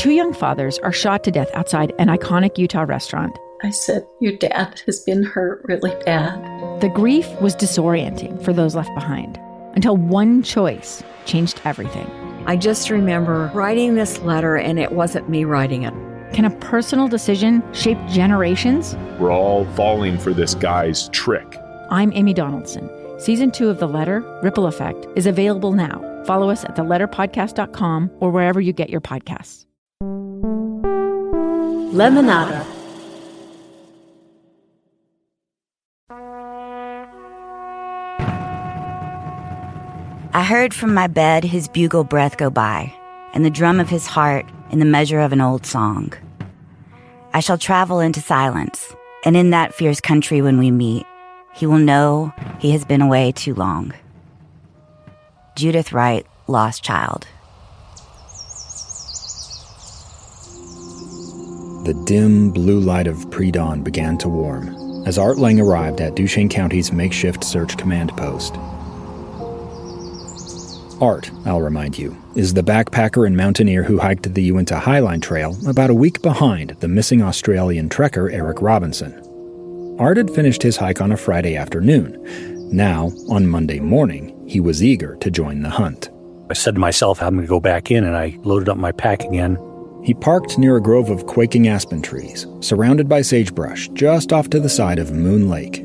two young fathers are shot to death outside an iconic Utah restaurant. I said, your dad has been hurt really bad. The grief was disorienting for those left behind, until one choice changed everything. I just remember writing this letter, and it wasn't me writing it. Can a personal decision shape generations? We're all falling for this guy's trick. I'm Amy Donaldson. Season 2 of The Letter, Ripple Effect, is available now. Follow us at theletterpodcast.com or wherever you get your podcasts. Lemonada. I heard from my bed his bugle breath go by, and the drum of his heart in the measure of an old song. I shall travel into silence, and in that fierce country when we meet, he will know he has been away too long. Judith Wright, Lost Child. The dim blue light of pre-dawn began to warm as Art Lang arrived at Duchesne County's makeshift search command post. Art, I'll remind you, is the backpacker and mountaineer who hiked the Uinta Highline Trail about a week behind the missing Australian trekker Eric Robinson. Art had finished his hike on a Friday afternoon. Now, on Monday morning, he was eager to join the hunt. I said to myself, I'm going to go back in, and I loaded up my pack again. He parked near a grove of quaking aspen trees, surrounded by sagebrush, just off to the side of Moon Lake.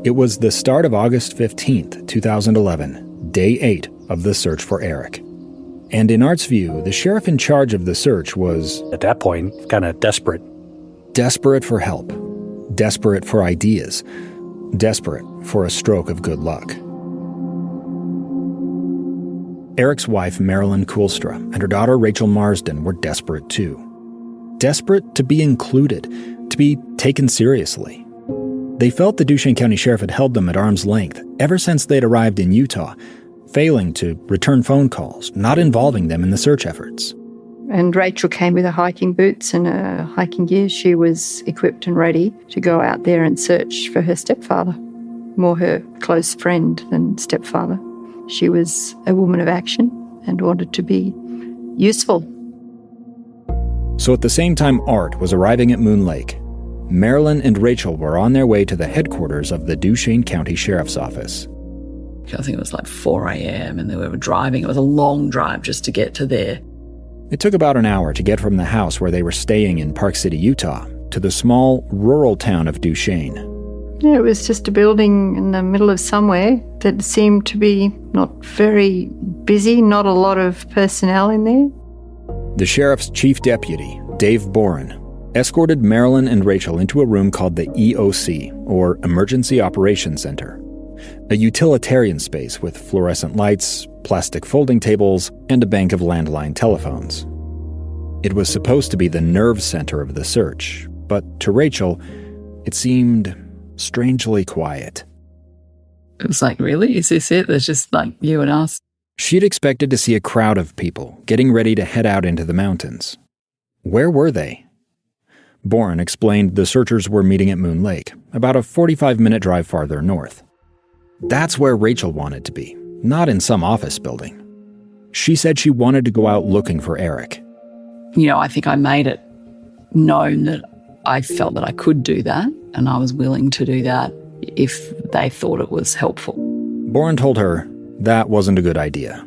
It was the start of August 15th, 2011, day 8 of the search for Eric. And in Art's view, the sheriff in charge of the search was, at that point, kind of desperate. Desperate for help. Desperate for ideas. Desperate for a stroke of good luck. Eric's wife, Marilyn Koolstra, and her daughter, Rachel Marsden, were desperate too. Desperate to be included, to be taken seriously. They felt the Duchesne County Sheriff had held them at arm's length ever since they'd arrived in Utah, failing to return phone calls, not involving them in the search efforts. And Rachel came with her hiking boots and her hiking gear. She was equipped and ready to go out there and search for her stepfather, more her close friend than stepfather. She was a woman of action and wanted to be useful. So at the same time Art was arriving at Moon Lake, Marilyn and Rachel were on their way to the headquarters of the Duchesne County Sheriff's Office. I think it was like 4 a.m. and they were driving. It was a long drive just to get to there. It took about an hour to get from the house where they were staying in Park City, Utah, to the small rural town of Duchesne. Yeah, it was just a building in the middle of somewhere that seemed to be not very busy, not a lot of personnel in there. The sheriff's chief deputy, Dave Boren, escorted Marilyn and Rachel into a room called the EOC, or Emergency Operations Center, a utilitarian space with fluorescent lights, plastic folding tables, and a bank of landline telephones. It was supposed to be the nerve center of the search, but to Rachel, it seemed strangely quiet. It was like, really? Is this it? There's just like you and us? She'd expected to see a crowd of people getting ready to head out into the mountains. Where were they? Boren explained the searchers were meeting at Moon Lake, about a 45-minute drive farther north. That's where Rachel wanted to be, not in some office building. She said she wanted to go out looking for Eric. You know, I think I made it known that I felt that I could do that, and I was willing to do that if they thought it was helpful. Boren told her that wasn't a good idea.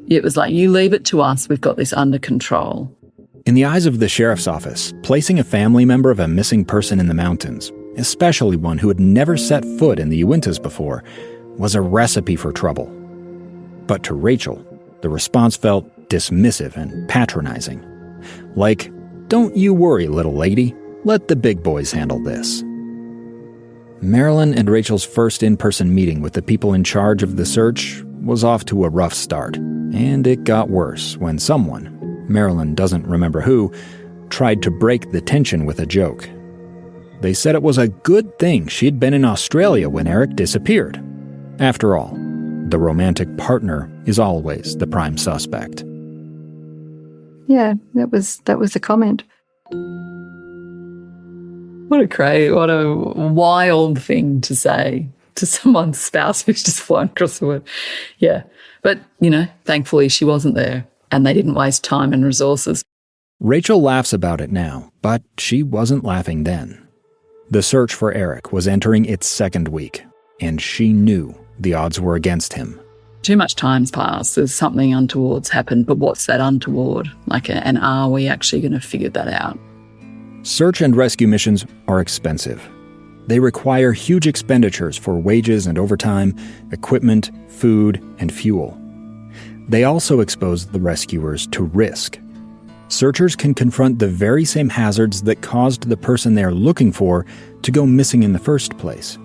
It was like, you leave it to us, we've got this under control. In the eyes of the sheriff's office, placing a family member of a missing person in the mountains, especially one who had never set foot in the Uintas before, was a recipe for trouble. But to Rachel, the response felt dismissive and patronizing. Like, don't you worry, little lady. Let the big boys handle this. Marilyn and Rachel's first in-person meeting with the people in charge of the search was off to a rough start, and it got worse when someone, Marilyn doesn't remember who, tried to break the tension with a joke. They said it was a good thing she'd been in Australia when Eric disappeared. After all, the romantic partner is always the prime suspect. Yeah, that was the comment. What a wild thing to say to someone's spouse who's just flown across the world. Yeah. But, thankfully she wasn't there and they didn't waste time and resources. Rachel laughs about it now, but she wasn't laughing then. The search for Eric was entering its second week, and she knew the odds were against him. Too much time's passed. There's something untoward's happened, but what's that untoward? And are we actually going to figure that out? Search and rescue missions are expensive. They require huge expenditures for wages and overtime, equipment, food, and fuel. They also expose the rescuers to risk. Searchers can confront the very same hazards that caused the person they're looking for to go missing in the first place.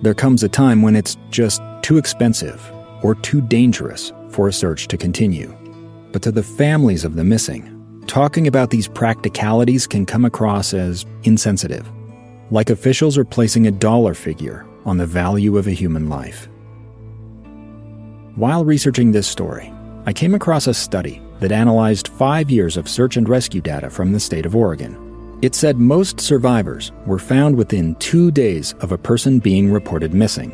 There comes a time when it's just too expensive or too dangerous for a search to continue. But to the families of the missing, talking about these practicalities can come across as insensitive, like officials are placing a dollar figure on the value of a human life. While researching this story, I came across a study that analyzed 5 years of search and rescue data from the state of Oregon. It said most survivors were found within 2 days of a person being reported missing,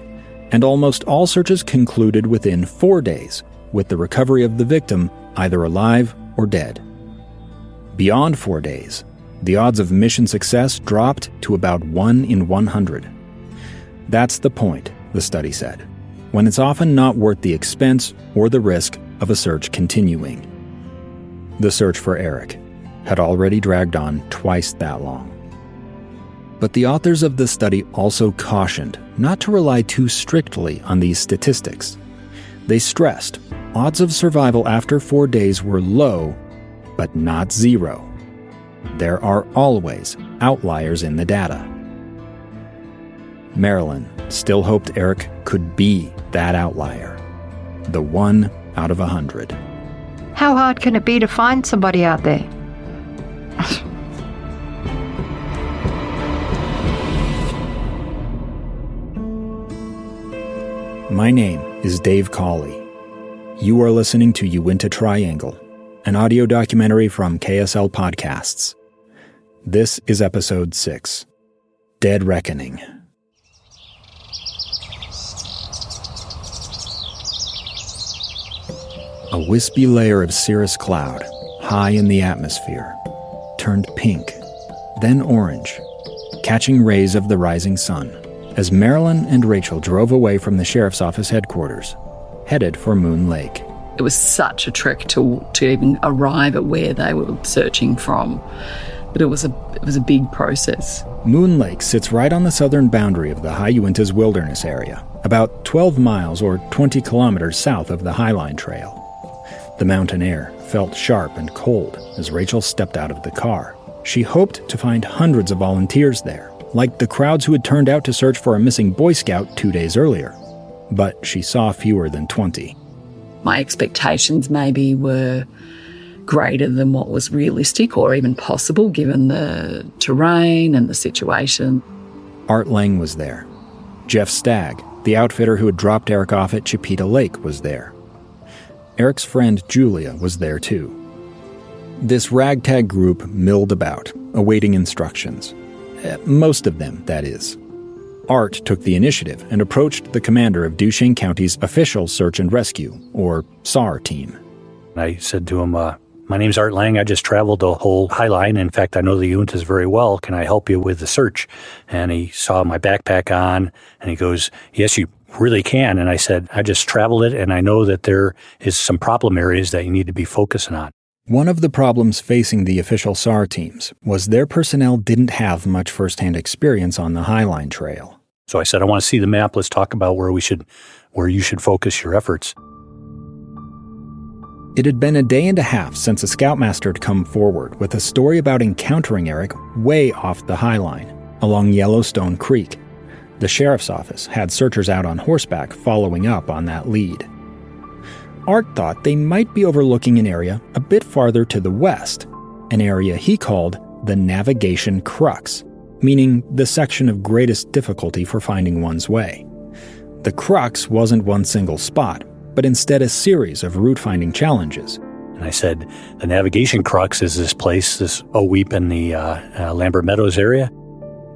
and almost all searches concluded within 4 days, with the recovery of the victim either alive or dead. Beyond 4 days, the odds of mission success dropped to about 1 in 100. That's the point, the study said, when it's often not worth the expense or the risk of a search continuing. The search for Eric had already dragged on twice that long. But the authors of the study also cautioned not to rely too strictly on these statistics. They stressed odds of survival after 4 days were low, but not zero. There are always outliers in the data. Marilyn still hoped Eric could be that outlier, the 1 out of 100. How hard can it be to find somebody out there? My name is Dave Cawley. You are listening to Uinta Triangle, an audio documentary from KSL Podcasts. This is episode 6, Dead Reckoning. A wispy layer of cirrus cloud, high in the atmosphere, turned pink, then orange, catching rays of the rising sun, as Marilyn and Rachel drove away from the sheriff's office headquarters, headed for Moon Lake. It was such a trek to even arrive at where they were searching from, but it was a big process. Moon Lake sits right on the southern boundary of the High Uintas Wilderness area, about 12 miles or 20 kilometers south of the Highline Trail. The mountain air felt sharp and cold as Rachel stepped out of the car. She hoped to find hundreds of volunteers there, like the crowds who had turned out to search for a missing Boy Scout 2 days earlier. But she saw fewer than 20. My expectations maybe were greater than what was realistic or even possible given the terrain and the situation. Art Lang was there. Jeff Stagg, the outfitter who had dropped Eric off at Chipeta Lake, was there. Eric's friend Julia was there too. This ragtag group milled about, awaiting instructions. Most of them, that is. Art took the initiative and approached the commander of Duchesne County's official search and rescue, or SAR team. I said to him, my name's Art Lang. I just traveled the whole Highline. In fact, I know the Uintas very well. Can I help you with the search? And he saw my backpack on, and he goes, yes, you really can. And I said, I just traveled it, and I know that there is some problem areas that you need to be focusing on. One of the problems facing the official SAR teams was their personnel didn't have much firsthand experience on the Highline Trail. So I said, I want to see the map. Let's talk about where you should focus your efforts. It had been a day and a half since a scoutmaster had come forward with a story about encountering Eric way off the Highline, along Yellowstone Creek. The sheriff's office had searchers out on horseback following up on that lead. Art thought they might be overlooking an area a bit farther to the west, an area he called the navigation crux, meaning the section of greatest difficulty for finding one's way. The crux wasn't one single spot, but instead a series of route-finding challenges. And I said, the navigation crux is this place, this Uinta in the Lambert Meadows area.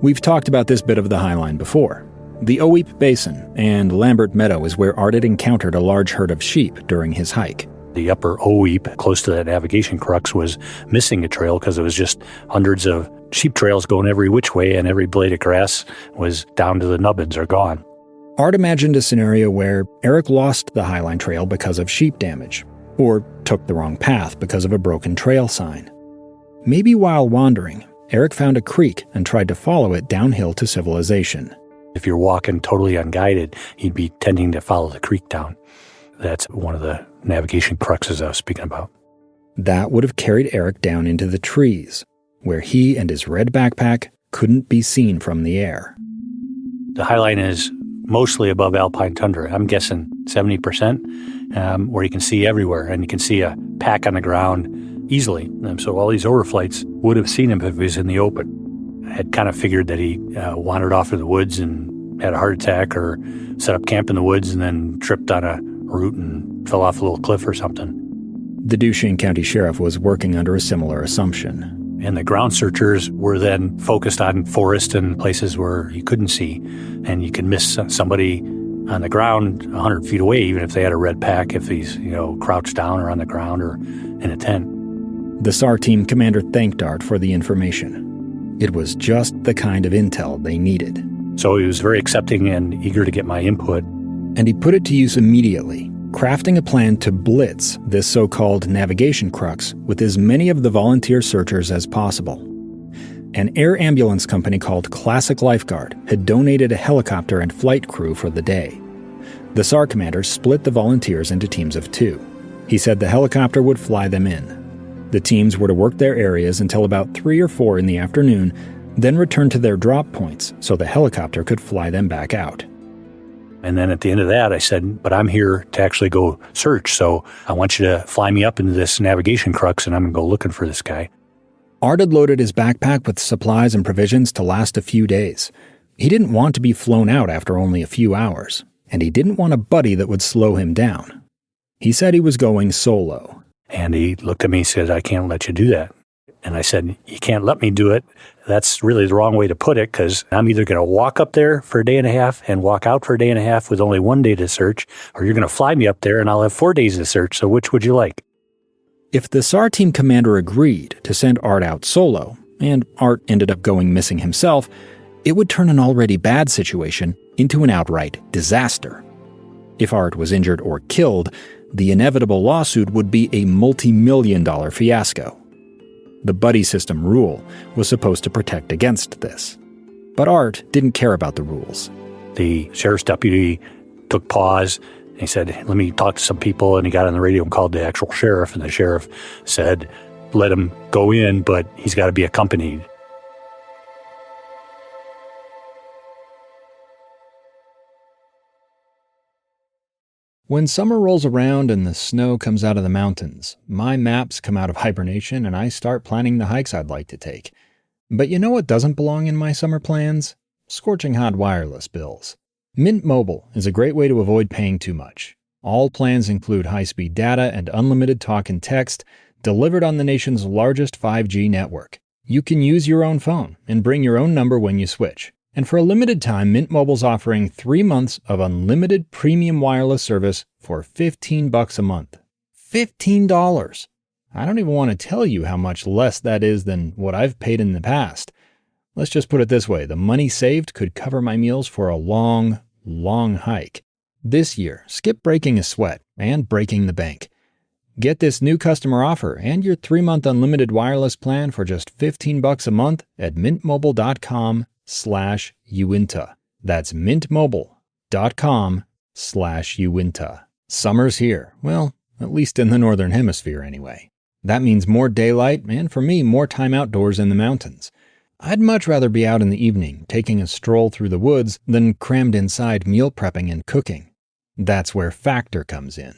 We've talked about this bit of the Highline before. The Uinta Basin and Lambert Meadow is where Art had encountered a large herd of sheep during his hike. The upper Oweep, close to that navigation crux, was missing a trail because it was just hundreds of sheep trails going every which way, and every blade of grass was down to the nubbins or gone. Art imagined a scenario where Eric lost the Highline Trail because of sheep damage, or took the wrong path because of a broken trail sign. Maybe while wandering, Eric found a creek and tried to follow it downhill to civilization. If you're walking totally unguided, you'd be tending to follow the creek down. That's one of the navigation cruxes I was speaking about. That would have carried Eric down into the trees, where he and his red backpack couldn't be seen from the air. The Highline is mostly above alpine tundra. I'm guessing 70%, where you can see everywhere, and you can see a pack on the ground easily. So all these overflights would have seen him if he was in the open. I had kind of figured that he wandered off in the woods and had a heart attack, or set up camp in the woods and then tripped on a route and fell off a little cliff or something. The Duchesne County Sheriff was working under a similar assumption. And the ground searchers were then focused on forest and places where you couldn't see, and you could miss somebody on the ground 100 feet away, even if they had a red pack, if he's, crouched down or on the ground or in a tent. The SAR team commander thanked Art for the information. It was just the kind of intel they needed. So he was very accepting and eager to get my input. And he put it to use immediately, crafting a plan to blitz this so-called navigation crux with as many of the volunteer searchers as possible. An air ambulance company called Classic Lifeguard had donated a helicopter and flight crew for the day. The SAR commander split the volunteers into teams of 2. He said the helicopter would fly them in. The teams were to work their areas until about 3 or 4 in the afternoon, then return to their drop points so the helicopter could fly them back out. And then at the end of that, I said, but I'm here to actually go search, so I want you to fly me up into this navigation crux, and I'm going to go looking for this guy. Art had loaded his backpack with supplies and provisions to last a few days. He didn't want to be flown out after only a few hours, and he didn't want a buddy that would slow him down. He said he was going solo. And he looked at me and said, I can't let you do that. And I said, you can't let me do it. That's really the wrong way to put it, because I'm either going to walk up there for a day and a half and walk out for a day and a half with only 1 day to search, or you're going to fly me up there and I'll have 4 days to search. So which would you like? If the SAR team commander agreed to send Art out solo, and Art ended up going missing himself, it would turn an already bad situation into an outright disaster. If Art was injured or killed, the inevitable lawsuit would be a multi-million-dollar fiasco. The buddy system rule was supposed to protect against this. But Art didn't care about the rules. The sheriff's deputy took pause. And he said, let me talk to some people. And he got on the radio and called the actual sheriff. And the sheriff said, let him go in, but he's got to be accompanied. When summer rolls around and the snow comes out of the mountains, my maps come out of hibernation and I start planning the hikes I'd like to take. But you know what doesn't belong in my summer plans? Scorching hot wireless bills. Mint Mobile is a great way to avoid paying too much. All plans include high-speed data and unlimited talk and text delivered on the nation's largest 5G network. You can use your own phone and bring your own number when you switch. And for a limited time, Mint Mobile's offering 3 months of unlimited premium wireless service for $15 a month. $15! I don't even want to tell you how much less that is than what I've paid in the past. Let's just put it this way, the money saved could cover my meals for a long, long hike. This year, skip breaking a sweat and breaking the bank. Get this new customer offer and your 3-month unlimited wireless plan for just $15 a month at mintmobile.com/Uinta. That's mintmobile.com/Uinta. Summer's here. Well, at least in the Northern Hemisphere anyway. That means more daylight and, for me, more time outdoors in the mountains. I'd much rather be out in the evening, taking a stroll through the woods, than crammed inside meal prepping and cooking. That's where Factor comes in.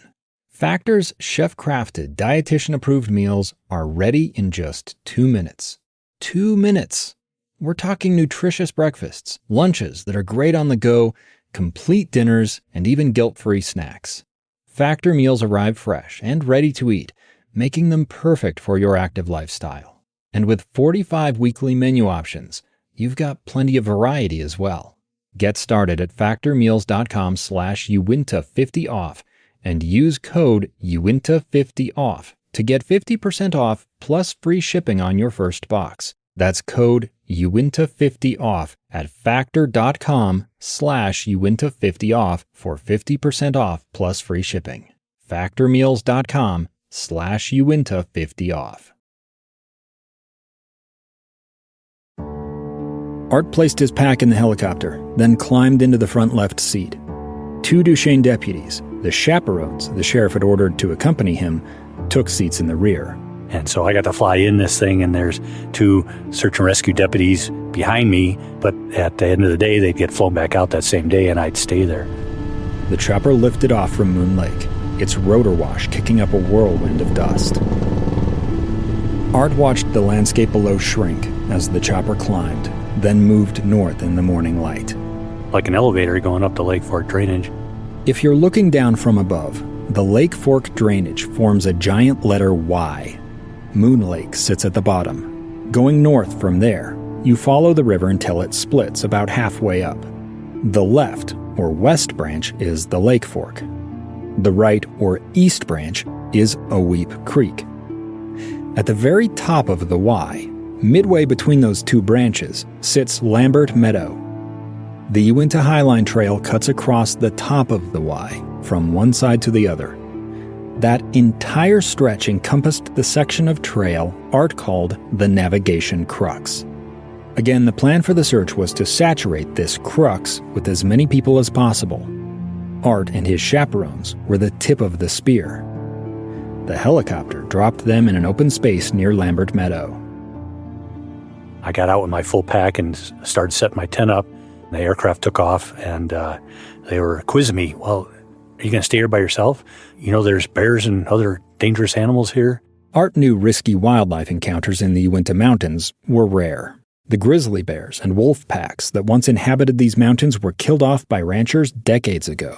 Factor's chef-crafted, dietitian-approved meals are ready in just 2 minutes. 2 minutes! We're talking nutritious breakfasts, lunches that are great on the go, complete dinners, and even guilt-free snacks. Factor meals arrive fresh and ready to eat, making them perfect for your active lifestyle. And with 45 weekly menu options, you've got plenty of variety as well. Get started at factormeals.com/Uinta50 off and use code Uinta50OFF to get 50% off plus free shipping on your first box. That's code Uinta50OFF at factor.com/Uinta50OFF for 50% off plus free shipping. factormeals.com/Uinta50OFF. Art placed his pack in the helicopter, then climbed into the front left seat. 2 Duchesne deputies, the chaperones the sheriff had ordered to accompany him, took seats in the rear. And so I got to fly in this thing, and there's 2 search and rescue deputies behind me, but at the end of the day, they'd get flown back out that same day, and I'd stay there. The chopper lifted off from Moon Lake, its rotor wash kicking up a whirlwind of dust. Art watched the landscape below shrink as the chopper climbed, then moved north in the morning light. Like an elevator going up the Lake Fork drainage. If you're looking down from above, the Lake Fork drainage forms a giant letter Y. Moon Lake sits at the bottom. Going north from there, you follow the river until it splits about halfway up. The left, or west branch, is the Lake Fork. The right, or east branch, is Oweep Creek. At the very top of the Y, midway between those 2 branches, sits Lambert Meadow. The Uinta Highline Trail cuts across the top of the Y, from one side to the other. That entire stretch encompassed the section of trail Art called the Navigation Crux. Again, the plan for the search was to saturate this crux with as many people as possible. Art and his chaperones were the tip of the spear. The helicopter dropped them in an open space near Lambert Meadow. I got out with my full pack and started setting my tent up. The aircraft took off, and they were quizzing me, well, are you going to stay here by yourself? You know, there's bears and other dangerous animals here. Art knew risky wildlife encounters in the Uinta Mountains were rare. The grizzly bears and wolf packs that once inhabited these mountains were killed off by ranchers decades ago.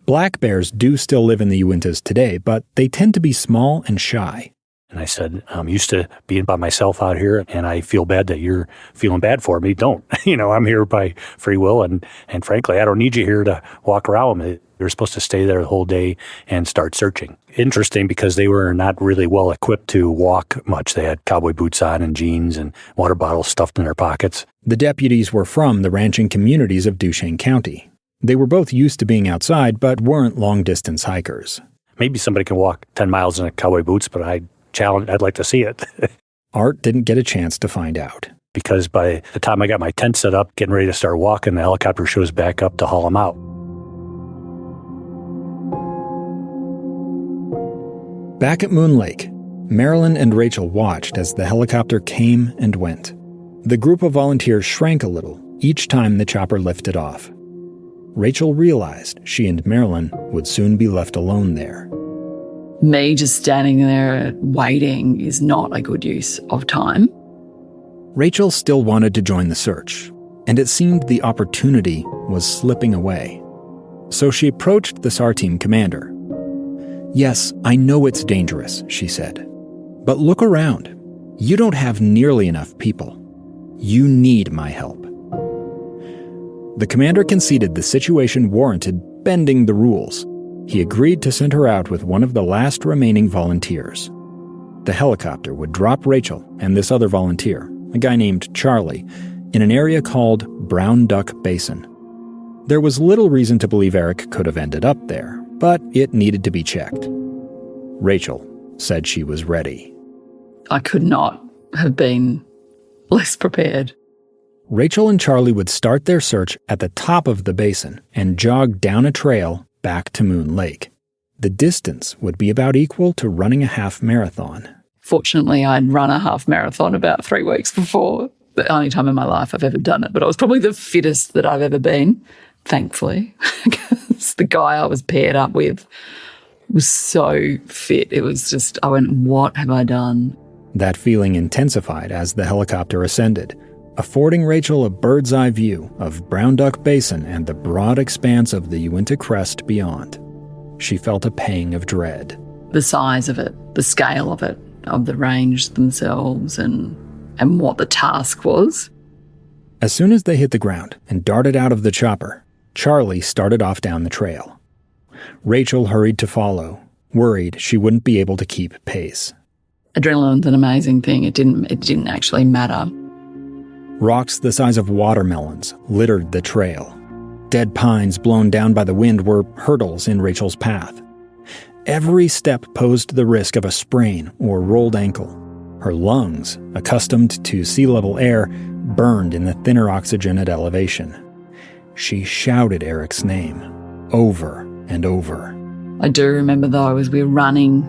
Black bears do still live in the Uintas today, but they tend to be small and shy. And I said, I'm used to being by myself out here, and I feel bad that you're feeling bad for me. Don't. I'm here by free will, and frankly, I don't need you here to walk around with me. You're supposed to stay there the whole day and start searching. Interesting, because they were not really well equipped to walk much. They had cowboy boots on and jeans and water bottles stuffed in their pockets. The deputies were from the ranching communities of Duchesne County. They were both used to being outside, but weren't long-distance hikers. Maybe somebody can walk 10 miles in cowboy boots, but I'd like to see it. Art didn't get a chance to find out. Because by the time I got my tent set up, getting ready to start walking, the helicopter shows back up to haul them out. Back at Moon Lake, Marilyn and Rachel watched as the helicopter came and went. The group of volunteers shrank a little each time the chopper lifted off. Rachel realized she and Marilyn would soon be left alone there. Me just standing there waiting is not a good use of time. Rachel still wanted to join the search, and it seemed the opportunity was slipping away. So she approached the SAR team commander. "Yes, I know it's dangerous," she said. "But look around. You don't have nearly enough people. You need my help." The commander conceded the situation warranted bending the rules. He agreed to send her out with one of the last remaining volunteers. The helicopter would drop Rachel and this other volunteer, a guy named Charlie, in an area called Brown Duck Basin. There was little reason to believe Eric could have ended up there, but it needed to be checked. Rachel said she was ready. I could not have been less prepared. Rachel and Charlie would start their search at the top of the basin and jog down a trail back to Moon Lake. The distance would be about equal to running a half marathon. Fortunately, I'd run a half marathon about 3 weeks before. The only time in my life I've ever done it, but I was probably the fittest that I've ever been, thankfully, because the guy I was paired up with was so fit. It was just, I went, what have I done? That feeling intensified as the helicopter ascended, affording Rachel a bird's-eye view of Brown Duck Basin and the broad expanse of the Uinta crest beyond. She felt a pang of dread. The size of it, the scale of it, of the range themselves and what the task was. As soon as they hit the ground and darted out of the chopper, Charlie started off down the trail. Rachel hurried to follow, worried she wouldn't be able to keep pace. Adrenaline's an amazing thing. It didn't actually matter. Rocks the size of watermelons littered the trail. Dead pines blown down by the wind were hurdles in Rachel's path. Every step posed the risk of a sprain or rolled ankle. Her lungs, accustomed to sea-level air, burned in the thinner oxygen at elevation. She shouted Eric's name over and over. I do remember, though, as we were running,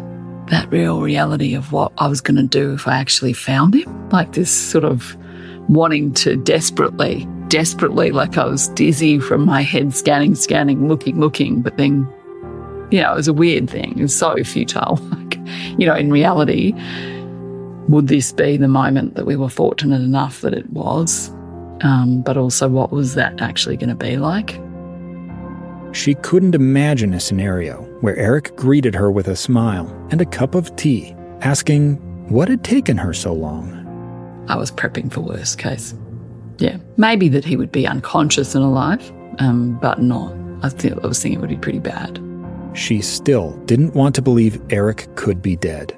that real reality of what I was going to do if I actually found him. Like this sort of wanting to desperately, like I was dizzy from my head scanning, looking. But then, it was a weird thing. It was so futile. Like, in reality, would this be the moment that we were fortunate enough that it was? But also, what was that actually going to be like? She couldn't imagine a scenario where Eric greeted her with a smile and a cup of tea, asking what had taken her so long. I was prepping for worst case. Yeah, maybe that he would be unconscious and alive, but not. I was thinking it would be pretty bad. She still didn't want to believe Eric could be dead.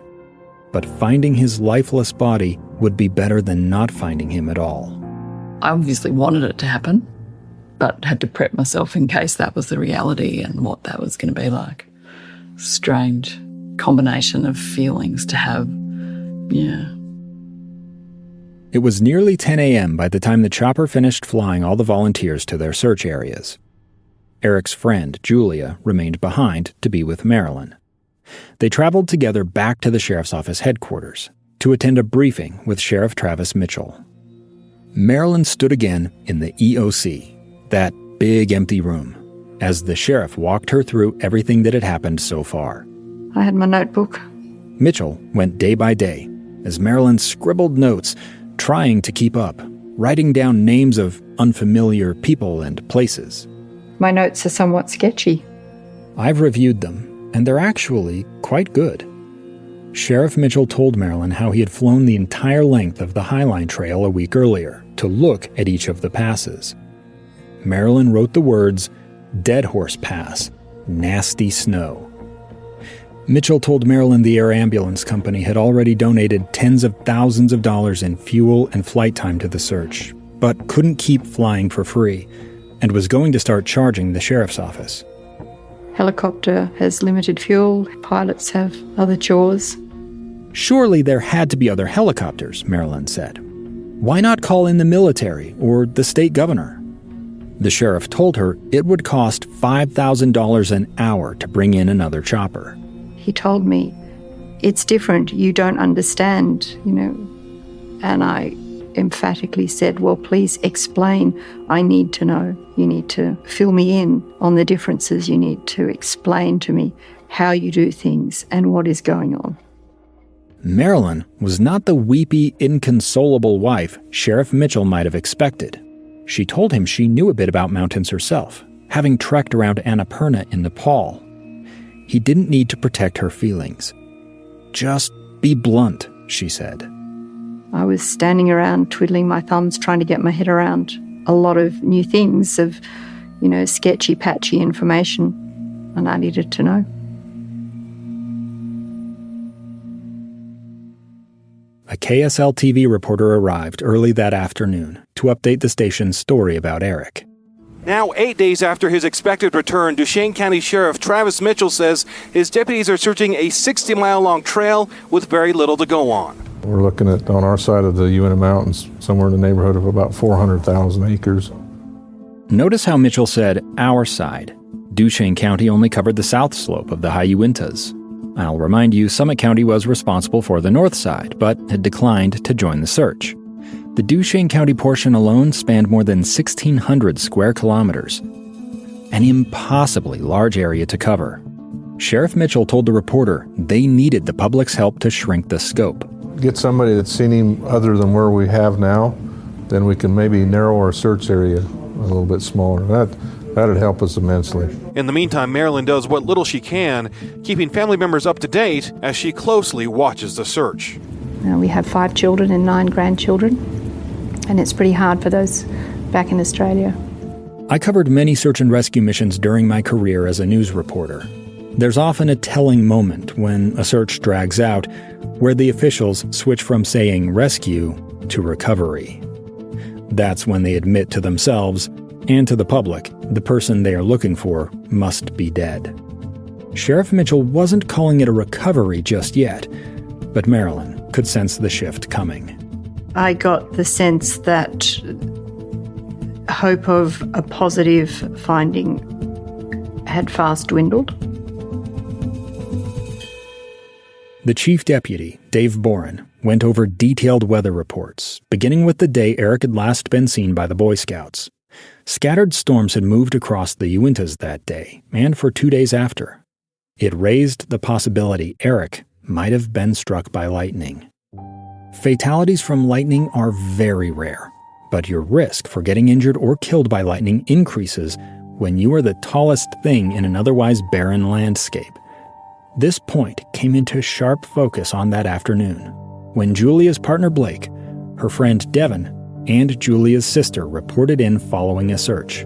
But finding his lifeless body would be better than not finding him at all. I obviously wanted it to happen, but had to prep myself in case that was the reality and what that was going to be like. Strange combination of feelings to have, yeah. It was nearly 10 a.m. by the time the chopper finished flying all the volunteers to their search areas. Eric's friend, Julia, remained behind to be with Marilyn. They traveled together back to the sheriff's office headquarters to attend a briefing with Sheriff Travis Mitchell. Marilyn stood again in the EOC, that big empty room, as the sheriff walked her through everything that had happened so far. I had my notebook. Mitchell went day by day as Marilyn scribbled notes, trying to keep up, writing down names of unfamiliar people and places. My notes are somewhat sketchy. I've reviewed them, and they're actually quite good. Sheriff Mitchell told Marilyn how he had flown the entire length of the Highline Trail a week earlier to look at each of the passes. Marilyn wrote the words, Dead Horse Pass, Nasty Snow. Mitchell told Marilyn the air ambulance company had already donated tens of thousands of dollars in fuel and flight time to the search, but couldn't keep flying for free, and was going to start charging the sheriff's office. Helicopter has limited fuel. Pilots have other chores. Surely there had to be other helicopters, Marilyn said. Why not call in the military or the state governor? The sheriff told her it would cost $5,000 an hour to bring in another chopper. He told me, it's different, you don't understand, And I emphatically said, well, please explain. I need to know. You need to fill me in on the differences. You need to explain to me how you do things and what is going on. Marilyn was not the weepy, inconsolable wife Sheriff Mitchell might have expected. She told him she knew a bit about mountains herself, having trekked around Annapurna in Nepal. He didn't need to protect her feelings. Just be blunt, she said. I was standing around twiddling my thumbs trying to get my head around a lot of new things of, sketchy, patchy information, and I needed to know. A KSL TV reporter arrived early that afternoon to update the station's story about Eric. Now, 8 days after his expected return, Duchesne County Sheriff Travis Mitchell says his deputies are searching a 60-mile-long trail with very little to go on. We're looking at, on our side of the Uinta Mountains, somewhere in the neighborhood of about 400,000 acres. Notice how Mitchell said, our side. Duchesne County only covered the south slope of the high Uintas. I'll remind you, Summit County was responsible for the north side, but had declined to join the search. The Duchesne County portion alone spanned more than 1,600 square kilometers, an impossibly large area to cover. Sheriff Mitchell told the reporter they needed the public's help to shrink the scope. Get somebody that's seen him other than where we have now, then we can maybe narrow our search area a little bit smaller. That'd help us immensely. In the meantime, Marilyn does what little she can, keeping family members up to date as she closely watches the search. We have 5 children and 9 grandchildren, and it's pretty hard for those back in Australia. I covered many search and rescue missions during my career as a news reporter. There's often a telling moment when a search drags out where the officials switch from saying rescue to recovery. That's when they admit to themselves and to the public the person they are looking for must be dead. Sheriff Mitchell wasn't calling it a recovery just yet, but Marilyn could sense the shift coming. I got the sense that hope of a positive finding had fast dwindled. The chief deputy, Dave Boren, went over detailed weather reports, beginning with the day Eric had last been seen by the Boy Scouts. Scattered storms had moved across the Uintas that day, and for 2 days after. It raised the possibility Eric might have been struck by lightning. Fatalities from lightning are very rare, but your risk for getting injured or killed by lightning increases when you are the tallest thing in an otherwise barren landscape. This point came into sharp focus on that afternoon, when Julia's partner Blake, her friend Devin, and Julia's sister reported in following a search.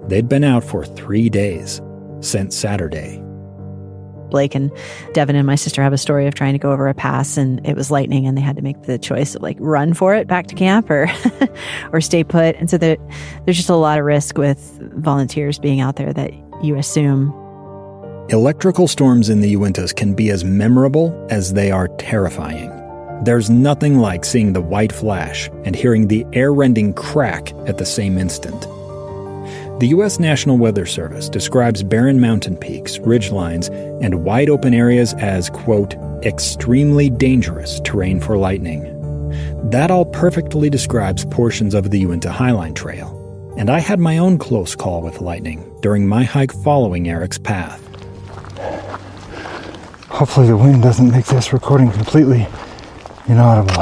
They'd been out for 3 days, since Saturday. Blake and Devin and my sister have a story of trying to go over a pass, and it was lightning, and they had to make the choice of run for it back to camp or or stay put. And so there's just a lot of risk with volunteers being out there that you assume. Electrical storms in the Uintas can be as memorable as they are terrifying. There's nothing like seeing the white flash and hearing the air-rending crack at the same instant. The U.S. National Weather Service describes barren mountain peaks, ridgelines, and wide-open areas as, quote, extremely dangerous terrain for lightning. That all perfectly describes portions of the Uinta Highline Trail, and I had my own close call with lightning during my hike following Eric's path. Hopefully the wind doesn't make this recording completely inaudible.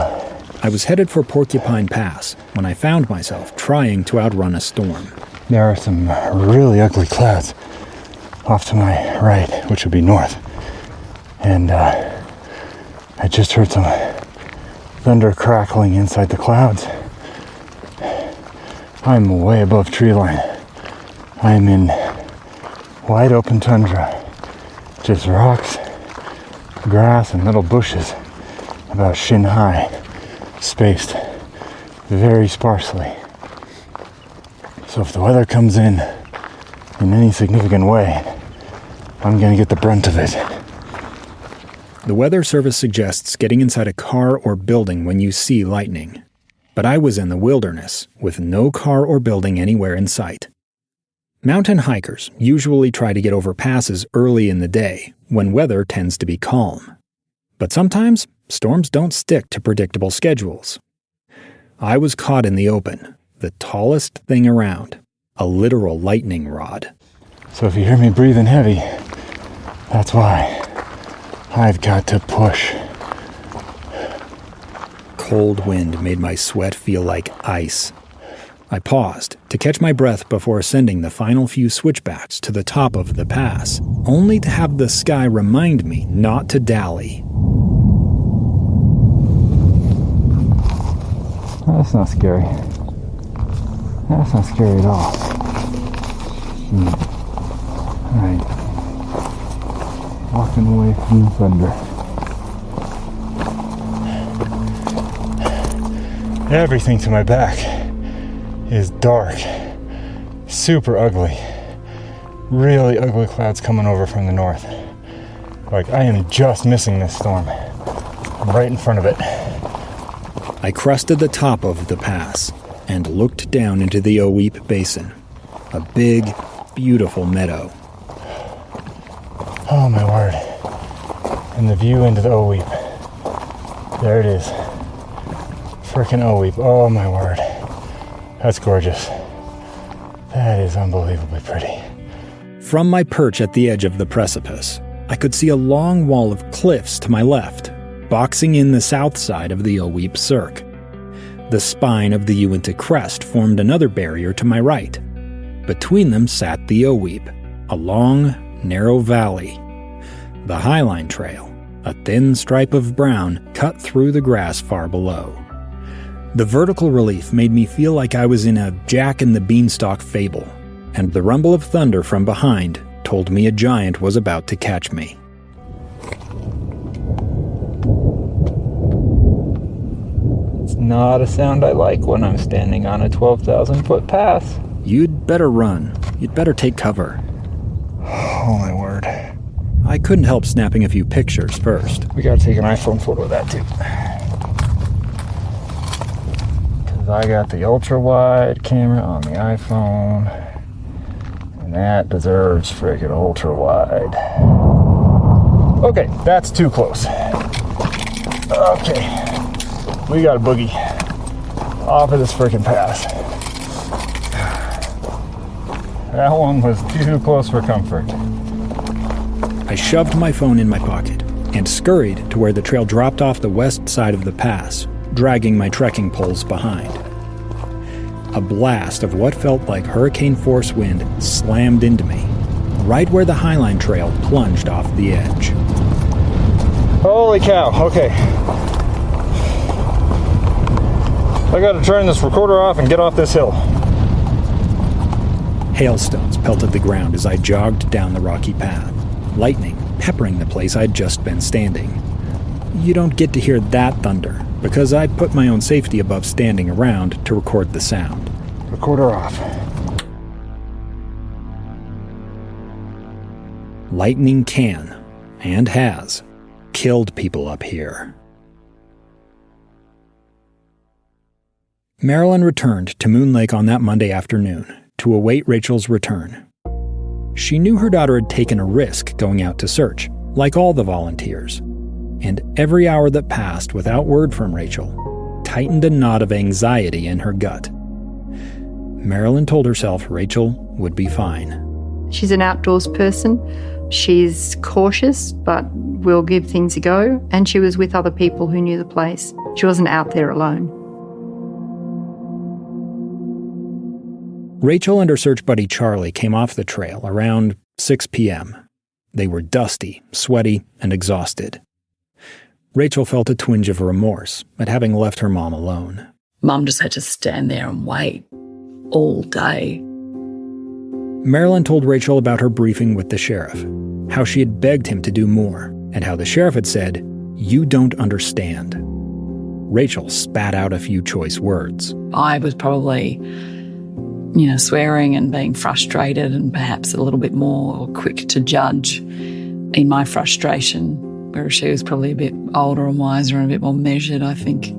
I was headed for Porcupine Pass when I found myself trying to outrun a storm. There are some really ugly clouds off to my right, which would be north. And I just heard some thunder crackling inside the clouds. I'm way above tree line. I'm in wide open tundra. Just rocks, grass, and little bushes about shin high, spaced very sparsely. So if the weather comes in any significant way, I'm going to get the brunt of it. The Weather Service suggests getting inside a car or building when you see lightning. But I was in the wilderness, with no car or building anywhere in sight. Mountain hikers usually try to get over passes early in the day, when weather tends to be calm. But sometimes, storms don't stick to predictable schedules. I was caught in the open, the tallest thing around, a literal lightning rod. So if you hear me breathing heavy, that's why. I've got to push. Cold wind made my sweat feel like ice. I paused to catch my breath before ascending the final few switchbacks to the top of the pass, only to have the sky remind me not to dally. That's not scary. That's not scary at all. Alright. Walking away from the thunder. Everything to my back is dark. Super ugly. Really ugly clouds coming over from the north. Like, I am just missing this storm. I'm right in front of it. I crested the top of the pass and looked down into the Uinta Basin, a big, beautiful meadow. Oh my word. And the view into the Uinta. There it is. Frickin' Uinta. Oh my word. That's gorgeous. That is unbelievably pretty. From my perch at the edge of the precipice, I could see a long wall of cliffs to my left, boxing in the south side of the Uinta Cirque. The spine of the Uinta crest formed another barrier to my right. Between them sat the Uinta, a long, narrow valley. The Highline Trail, a thin stripe of brown, cut through the grass far below. The vertical relief made me feel like I was in a Jack and the Beanstalk fable, and the rumble of thunder from behind told me a giant was about to catch me. It's not a sound I like when I'm standing on a 12,000-foot pass. You'd better run. You'd better take cover. Oh, my word. I couldn't help snapping a few pictures first. We gotta take an iPhone photo of that, too. Because I got the ultra-wide camera on the iPhone, and that deserves friggin' ultra-wide. Okay, that's too close. Okay, we got a boogie off of this frickin' pass. That one was too close for comfort. I shoved my phone in my pocket and scurried to where the trail dropped off the west side of the pass, dragging my trekking poles behind. A blast of what felt like hurricane-force wind slammed into me, right where the Highline Trail plunged off the edge. Holy cow, okay. I gotta turn this recorder off and get off this hill. Hailstones pelted the ground as I jogged down the rocky path, lightning peppering the place I'd just been standing. You don't get to hear that thunder, because I put my own safety above standing around to record the sound. Recorder off. Lightning can, and has, killed people up here. Marilyn returned to Moon Lake on that Monday afternoon to await Rachel's return. She knew her daughter had taken a risk going out to search, like all the volunteers, and every hour that passed without word from Rachel tightened a knot of anxiety in her gut. Marilyn told herself Rachel would be fine. She's an outdoors person. She's cautious, but will give things a go. And she was with other people who knew the place. She wasn't out there alone. Rachel and her search buddy Charlie came off the trail around 6 p.m. They were dusty, sweaty, and exhausted. Rachel felt a twinge of remorse at having left her mom alone. Mum just had to stand there and wait all day. Marilyn told Rachel about her briefing with the sheriff, how she had begged him to do more, and how the sheriff had said, "You don't understand." Rachel spat out a few choice words. I was probably, swearing and being frustrated and perhaps a little bit more quick to judge in my frustration, whereas she was probably a bit older and wiser and a bit more measured, I think.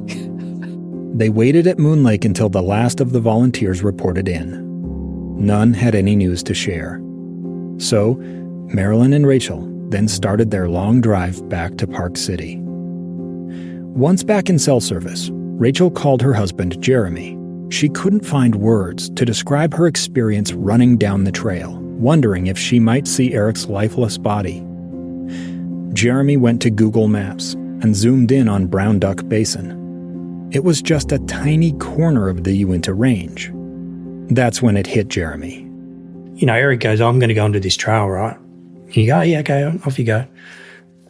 They waited at Moon Lake until the last of the volunteers reported in. None had any news to share. So, Marilyn and Rachel then started their long drive back to Park City. Once back in cell service, Rachel called her husband, Jeremy. She couldn't find words to describe her experience running down the trail, wondering if she might see Eric's lifeless body. Jeremy went to Google Maps and zoomed in on Brown Duck Basin. It was just a tiny corner of the Uinta Range. That's when it hit Jeremy. Eric goes, I'm going to go onto this trail, right? You go, yeah, okay, off you go.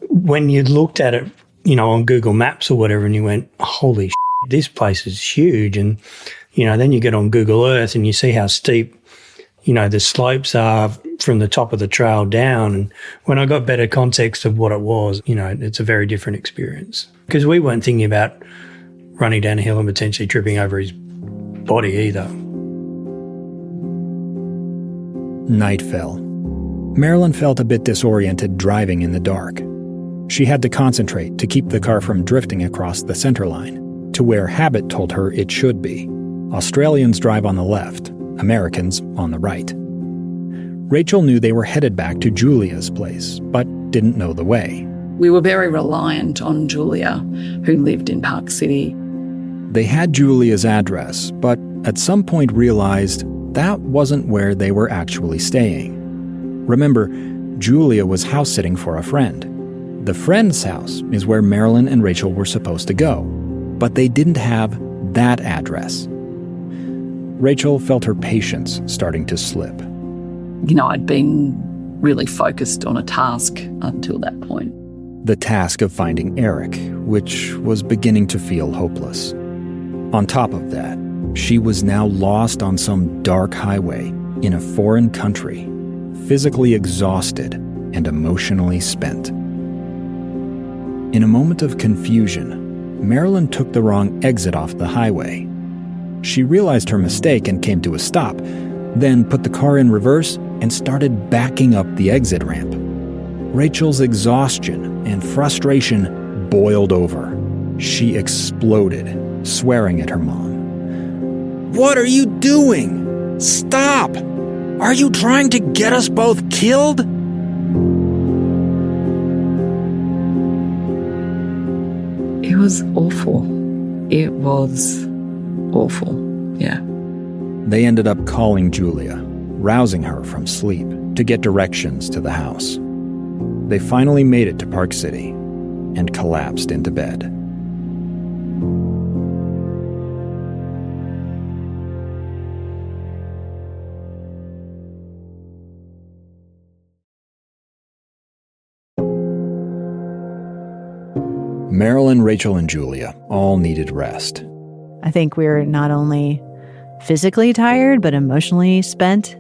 When you looked at it, on Google Maps or whatever, and you went, holy shit, this place is huge. And, then you get on Google Earth and you see how steep, the slopes are from the top of the trail down. And when I got better context of what it was, it's a very different experience. Because we weren't thinking about running down a hill and potentially tripping over his body either. Night fell. Marilyn felt a bit disoriented driving in the dark. She had to concentrate to keep the car from drifting across the center line, to where habit told her it should be. Australians drive on the left, Americans on the right. Rachel knew they were headed back to Julia's place, but didn't know the way. We were very reliant on Julia, who lived in Park City. They had Julia's address, but at some point realized that wasn't where they were actually staying. Remember, Julia was house-sitting for a friend. The friend's house is where Marilyn and Rachel were supposed to go, but they didn't have that address. Rachel felt her patience starting to slip. I'd been really focused on a task until that point. The task of finding Eric, which was beginning to feel hopeless. On top of that, she was now lost on some dark highway in a foreign country, physically exhausted and emotionally spent. In a moment of confusion, Marilyn took the wrong exit off the highway. She realized her mistake and came to a stop, then put the car in reverse and started backing up the exit ramp. Rachel's exhaustion and frustration boiled over. She exploded, swearing at her mom. "What are you doing? Stop! Are you trying to get us both killed?" It was awful. It was awful, yeah. They ended up calling Julia, rousing her from sleep to get directions to the house. They finally made it to Park City and collapsed into bed. Marilyn, Rachel, and Julia all needed rest. I think we were not only physically tired, but emotionally spent.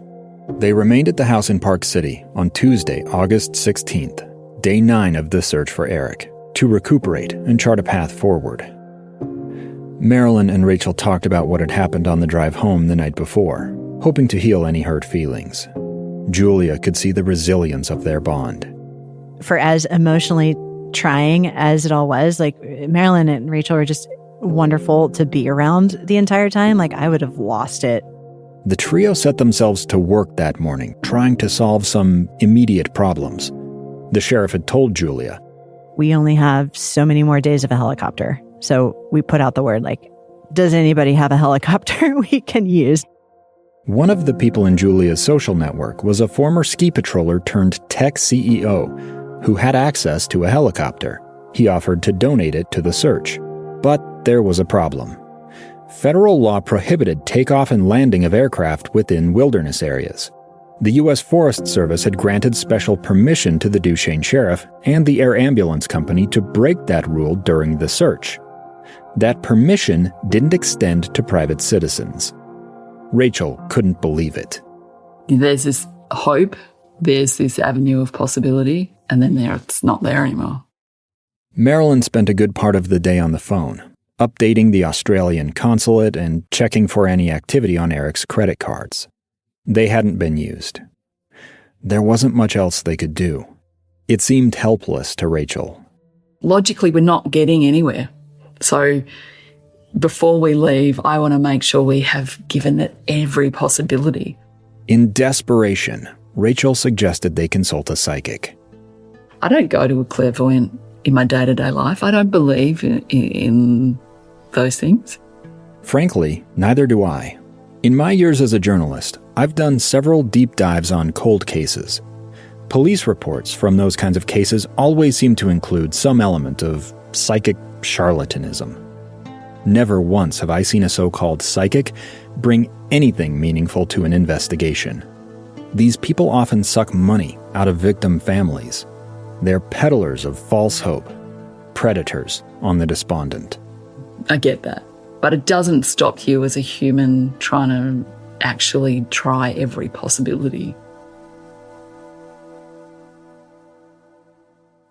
They remained at the house in Park City on Tuesday, August 16th, day 9 of the search for Eric, to recuperate and chart a path forward. Marilyn and Rachel talked about what had happened on the drive home the night before, hoping to heal any hurt feelings. Julia could see the resilience of their bond. For as emotionally trying as it all was, like Marilyn and Rachel were just wonderful to be around the entire time. Like I would have lost it. The trio set themselves to work that morning, trying to solve some immediate problems. The sheriff had told Julia, "We only have so many more days of a helicopter." So we put out the word like, does anybody have a helicopter we can use? One of the people in Julia's social network was a former ski patroller turned tech CEO who had access to a helicopter. He offered to donate it to the search. But there was a problem. Federal law prohibited takeoff and landing of aircraft within wilderness areas. The U.S. Forest Service had granted special permission to the Duchesne Sheriff and the Air Ambulance Company to break that rule during the search. That permission didn't extend to private citizens. Rachel couldn't believe it. There's this hope, there's this avenue of possibility, and then it's not there anymore. Marilyn spent a good part of the day on the phone, updating the Australian consulate and checking for any activity on Eric's credit cards. They hadn't been used. There wasn't much else they could do. It seemed helpless to Rachel. Logically, we're not getting anywhere. So before we leave, I want to make sure we have given it every possibility. In desperation, Rachel suggested they consult a psychic. I don't go to a clairvoyant in my day-to-day life. I don't believe in those things. Frankly, neither do I. In my years as a journalist, I've done several deep dives on cold cases. Police reports from those kinds of cases always seem to include some element of psychic charlatanism. Never once have I seen a so-called psychic bring anything meaningful to an investigation. These people often suck money out of victim families. They're peddlers of false hope, predators on the despondent. I get that. But it doesn't stop you as a human trying to actually try every possibility.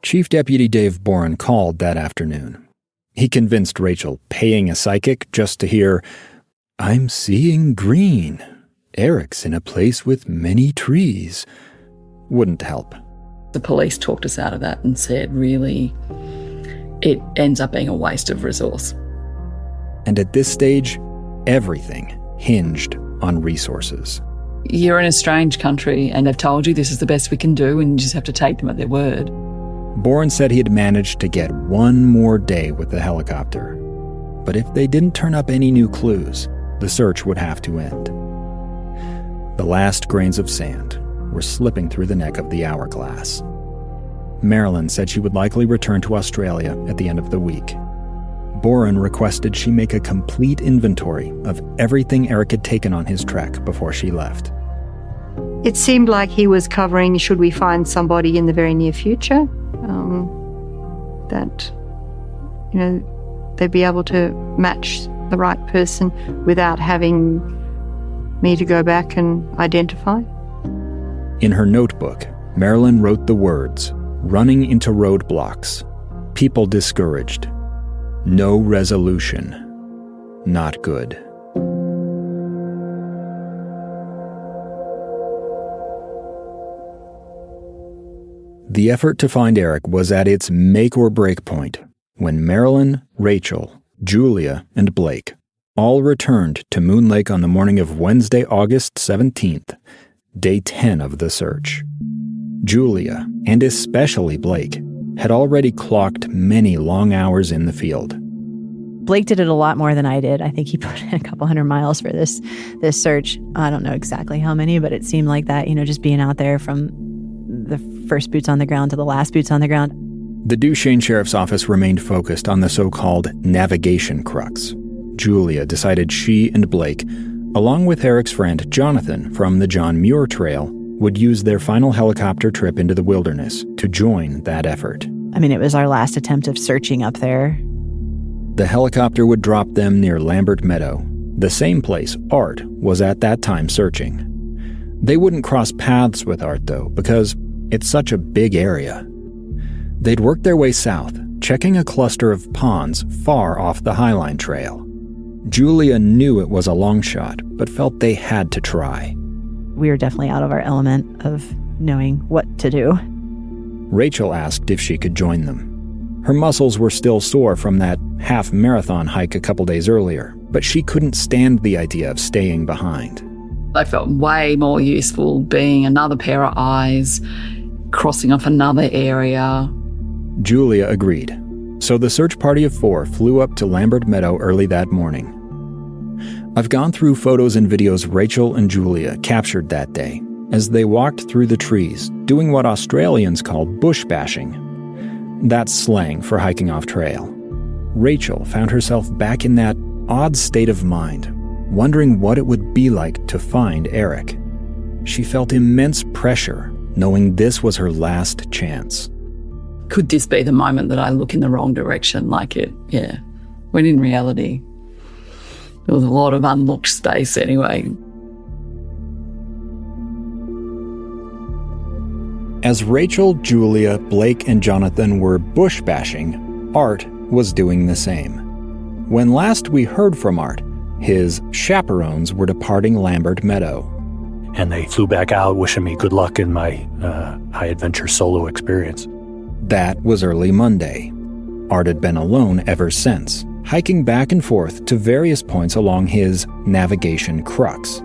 Chief Deputy Dave Boren called that afternoon. He convinced Rachel paying a psychic just to hear, "I'm seeing green. Eric's in a place with many trees," wouldn't help. The police talked us out of that and said, really, it ends up being a waste of resource. And at this stage, everything hinged on resources. You're in a strange country and they've told you this is the best we can do and you just have to take them at their word. Boren said he had managed to get one more day with the helicopter. But if they didn't turn up any new clues, the search would have to end. The last grains of sand were slipping through the neck of the hourglass. Marilyn said she would likely return to Australia at the end of the week. Boren requested she make a complete inventory of everything Eric had taken on his trek before she left. It seemed like he was covering, should we find somebody in the very near future, that, they'd be able to match the right person without having me to go back and identify. In her notebook, Marilyn wrote the words, "Running into roadblocks. People discouraged. No resolution. Not good." The effort to find Eric was at its make-or-break point when Marilyn, Rachel, Julia, and Blake all returned to Moon Lake on the morning of Wednesday, August 17th, day 10 of the search. Julia, and especially Blake, had already clocked many long hours in the field. Blake did it a lot more than I did. I think he put in a couple 100 miles for this search. I don't know exactly how many, but it seemed like that, just being out there from the first boots on the ground to the last boots on the ground. The Duchesne Sheriff's Office remained focused on the so-called navigation crux. Julia decided she and Blake, along with Eric's friend Jonathan from the John Muir Trail, would use their final helicopter trip into the wilderness to join that effort. I mean, it was our last attempt of searching up there. The helicopter would drop them near Lambert Meadow, the same place Art was at that time searching. They wouldn't cross paths with Art, though, because it's such a big area. They'd work their way south, checking a cluster of ponds far off the Highline Trail. Julia knew it was a long shot, but felt they had to try. We were definitely out of our element of knowing what to do. Rachel asked if she could join them. Her muscles were still sore from that half-marathon hike a couple days earlier, but she couldn't stand the idea of staying behind. I felt way more useful being another pair of eyes, crossing off another area. Julia agreed. So the search party of 4 flew up to Lambert Meadow early that morning. I've gone through photos and videos Rachel and Julia captured that day as they walked through the trees, doing what Australians call bush bashing. That's slang for hiking off trail. Rachel found herself back in that odd state of mind, wondering what it would be like to find Eric. She felt immense pressure, knowing this was her last chance. Could this be the moment that I look in the wrong direction? When in reality, there was a lot of unlocked space anyway. As Rachel, Julia, Blake, and Jonathan were bush bashing, Art was doing the same. When last we heard from Art, his chaperones were departing Lambert Meadow. And they flew back out wishing me good luck in my high-adventure solo experience. That was early Monday. Art had been alone ever since, hiking back and forth to various points along his navigation crux.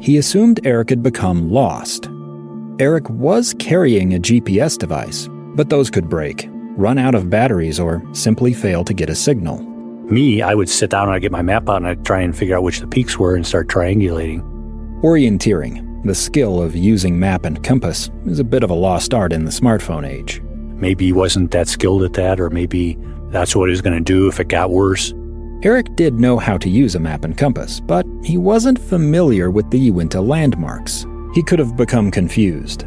He assumed Eric had become lost. Eric was carrying a GPS device, but those could break, run out of batteries, or simply fail to get a signal. Me, I would sit down and I'd get my map out and I'd try and figure out which the peaks were and start triangulating. Orienteering, the skill of using map and compass, is a bit of a lost art in the smartphone age. Maybe he wasn't that skilled at that, or maybe that's what he was going to do if it got worse. Eric did know how to use a map and compass, but he wasn't familiar with the Uinta landmarks. He could have become confused.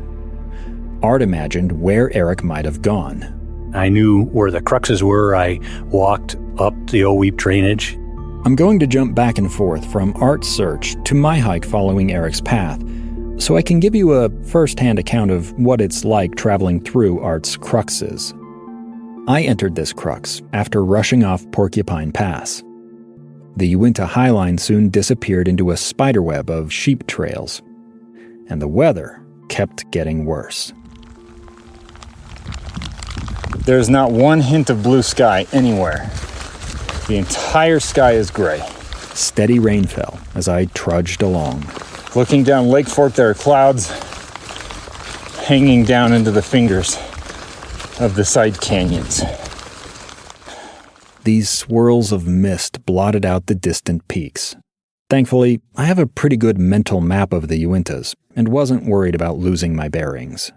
Art imagined where Eric might have gone. I knew where the cruxes were. I walked up the Oweep drainage. I'm going to jump back and forth from Art's search to my hike following Eric's path, so I can give you a first-hand account of what it's like traveling through Art's cruxes. I entered this crux after rushing off Porcupine Pass. The Uinta highline soon disappeared into a spiderweb of sheep trails, and the weather kept getting worse. There's not one hint of blue sky anywhere. The entire sky is gray. Steady rain fell as I trudged along. Looking down Lake Fork, there are clouds hanging down into the fingers of the side canyons. These swirls of mist blotted out the distant peaks. Thankfully, I have a pretty good mental map of the Uintas and wasn't worried about losing my bearings.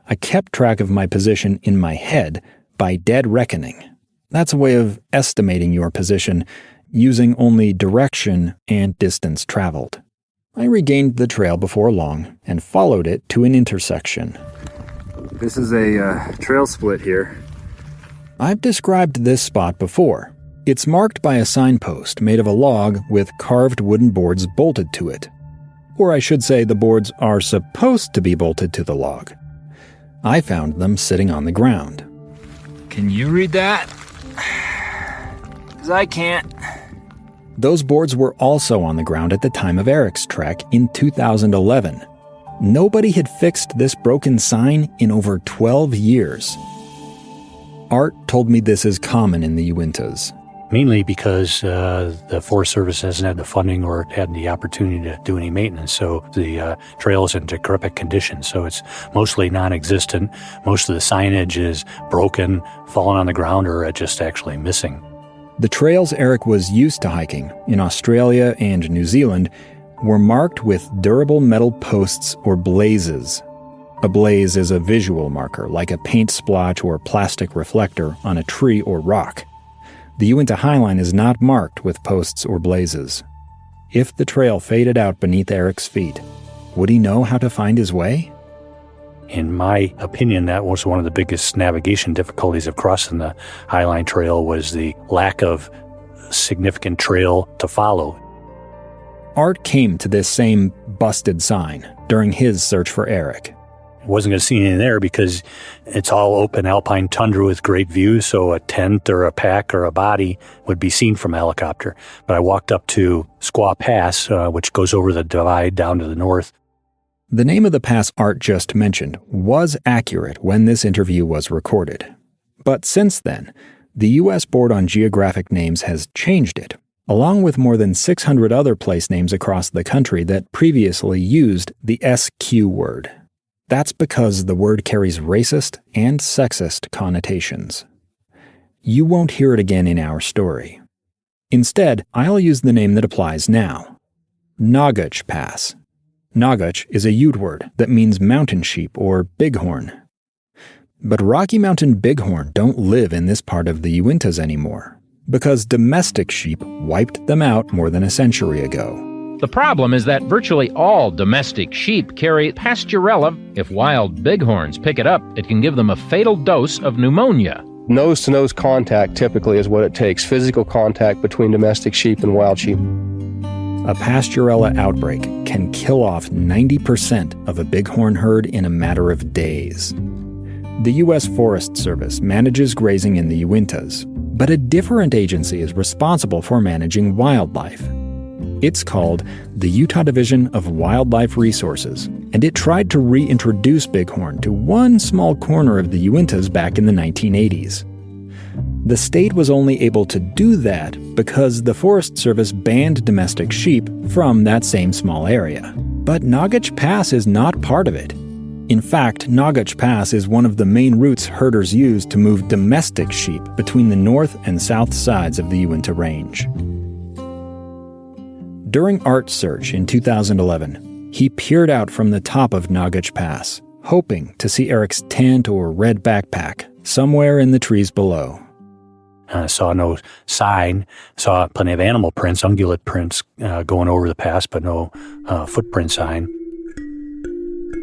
I kept track of my position in my head by dead reckoning. That's a way of estimating your position using only direction and distance traveled. I regained the trail before long and followed it to an intersection. This is a trail split here. I've described this spot before. It's marked by a signpost made of a log with carved wooden boards bolted to it. Or I should say the boards are supposed to be bolted to the log. I found them sitting on the ground. Can you read that? 'Cause I can't. Those boards were also on the ground at the time of Eric's trek in 2011. Nobody had fixed this broken sign in over 12 years. Art told me this is common in the Uintas. Mainly because the Forest Service hasn't had the funding or had the opportunity to do any maintenance, so the trail is in decrepit condition, so it's mostly non-existent. Most of the signage is broken, fallen on the ground, or just actually missing. The trails Eric was used to hiking in Australia and New Zealand were marked with durable metal posts or blazes. A blaze is a visual marker, like a paint splotch or plastic reflector on a tree or rock. The Uinta Highline is not marked with posts or blazes. If the trail faded out beneath Eric's feet, would he know how to find his way? In my opinion, that was one of the biggest navigation difficulties of crossing the Highline Trail, was the lack of significant trail to follow. Art came to this same busted sign during his search for Eric. I wasn't going to see anything there because it's all open alpine tundra with great views, so a tent or a pack or a body would be seen from a helicopter. But I walked up to Squaw Pass, which goes over the divide down to the north. The name of the pass Art just mentioned was accurate when this interview was recorded. But since then, the U.S. Board on Geographic Names has changed it, along with more than 600 other place names across the country that previously used the SQ word. That's because the word carries racist and sexist connotations. You won't hear it again in our story. Instead, I'll use the name that applies now. Noguch Pass. Noguch is a Ute word that means mountain sheep or bighorn. But Rocky Mountain bighorn don't live in this part of the Uintas anymore, because domestic sheep wiped them out more than a century ago. The problem is that virtually all domestic sheep carry Pasteurella. If wild bighorns pick it up, it can give them a fatal dose of pneumonia. Nose-to-nose contact typically is what it takes, physical contact between domestic sheep and wild sheep. A Pasteurella outbreak can kill off 90% of a bighorn herd in a matter of days. The U.S. Forest Service manages grazing in the Uintas, but a different agency is responsible for managing wildlife. It's called the Utah Division of Wildlife Resources, and it tried to reintroduce bighorn to one small corner of the Uintas back in the 1980s. The state was only able to do that because the Forest Service banned domestic sheep from that same small area. But Noguch Pass is not part of it. In fact, Noguch Pass is one of the main routes herders use to move domestic sheep between the north and south sides of the Uinta Range. During Art's search in 2011, he peered out from the top of Noguch Pass, hoping to see Eric's tent or red backpack somewhere in the trees below. I saw no sign, saw plenty of animal prints, ungulate prints going over the pass, but no footprint sign.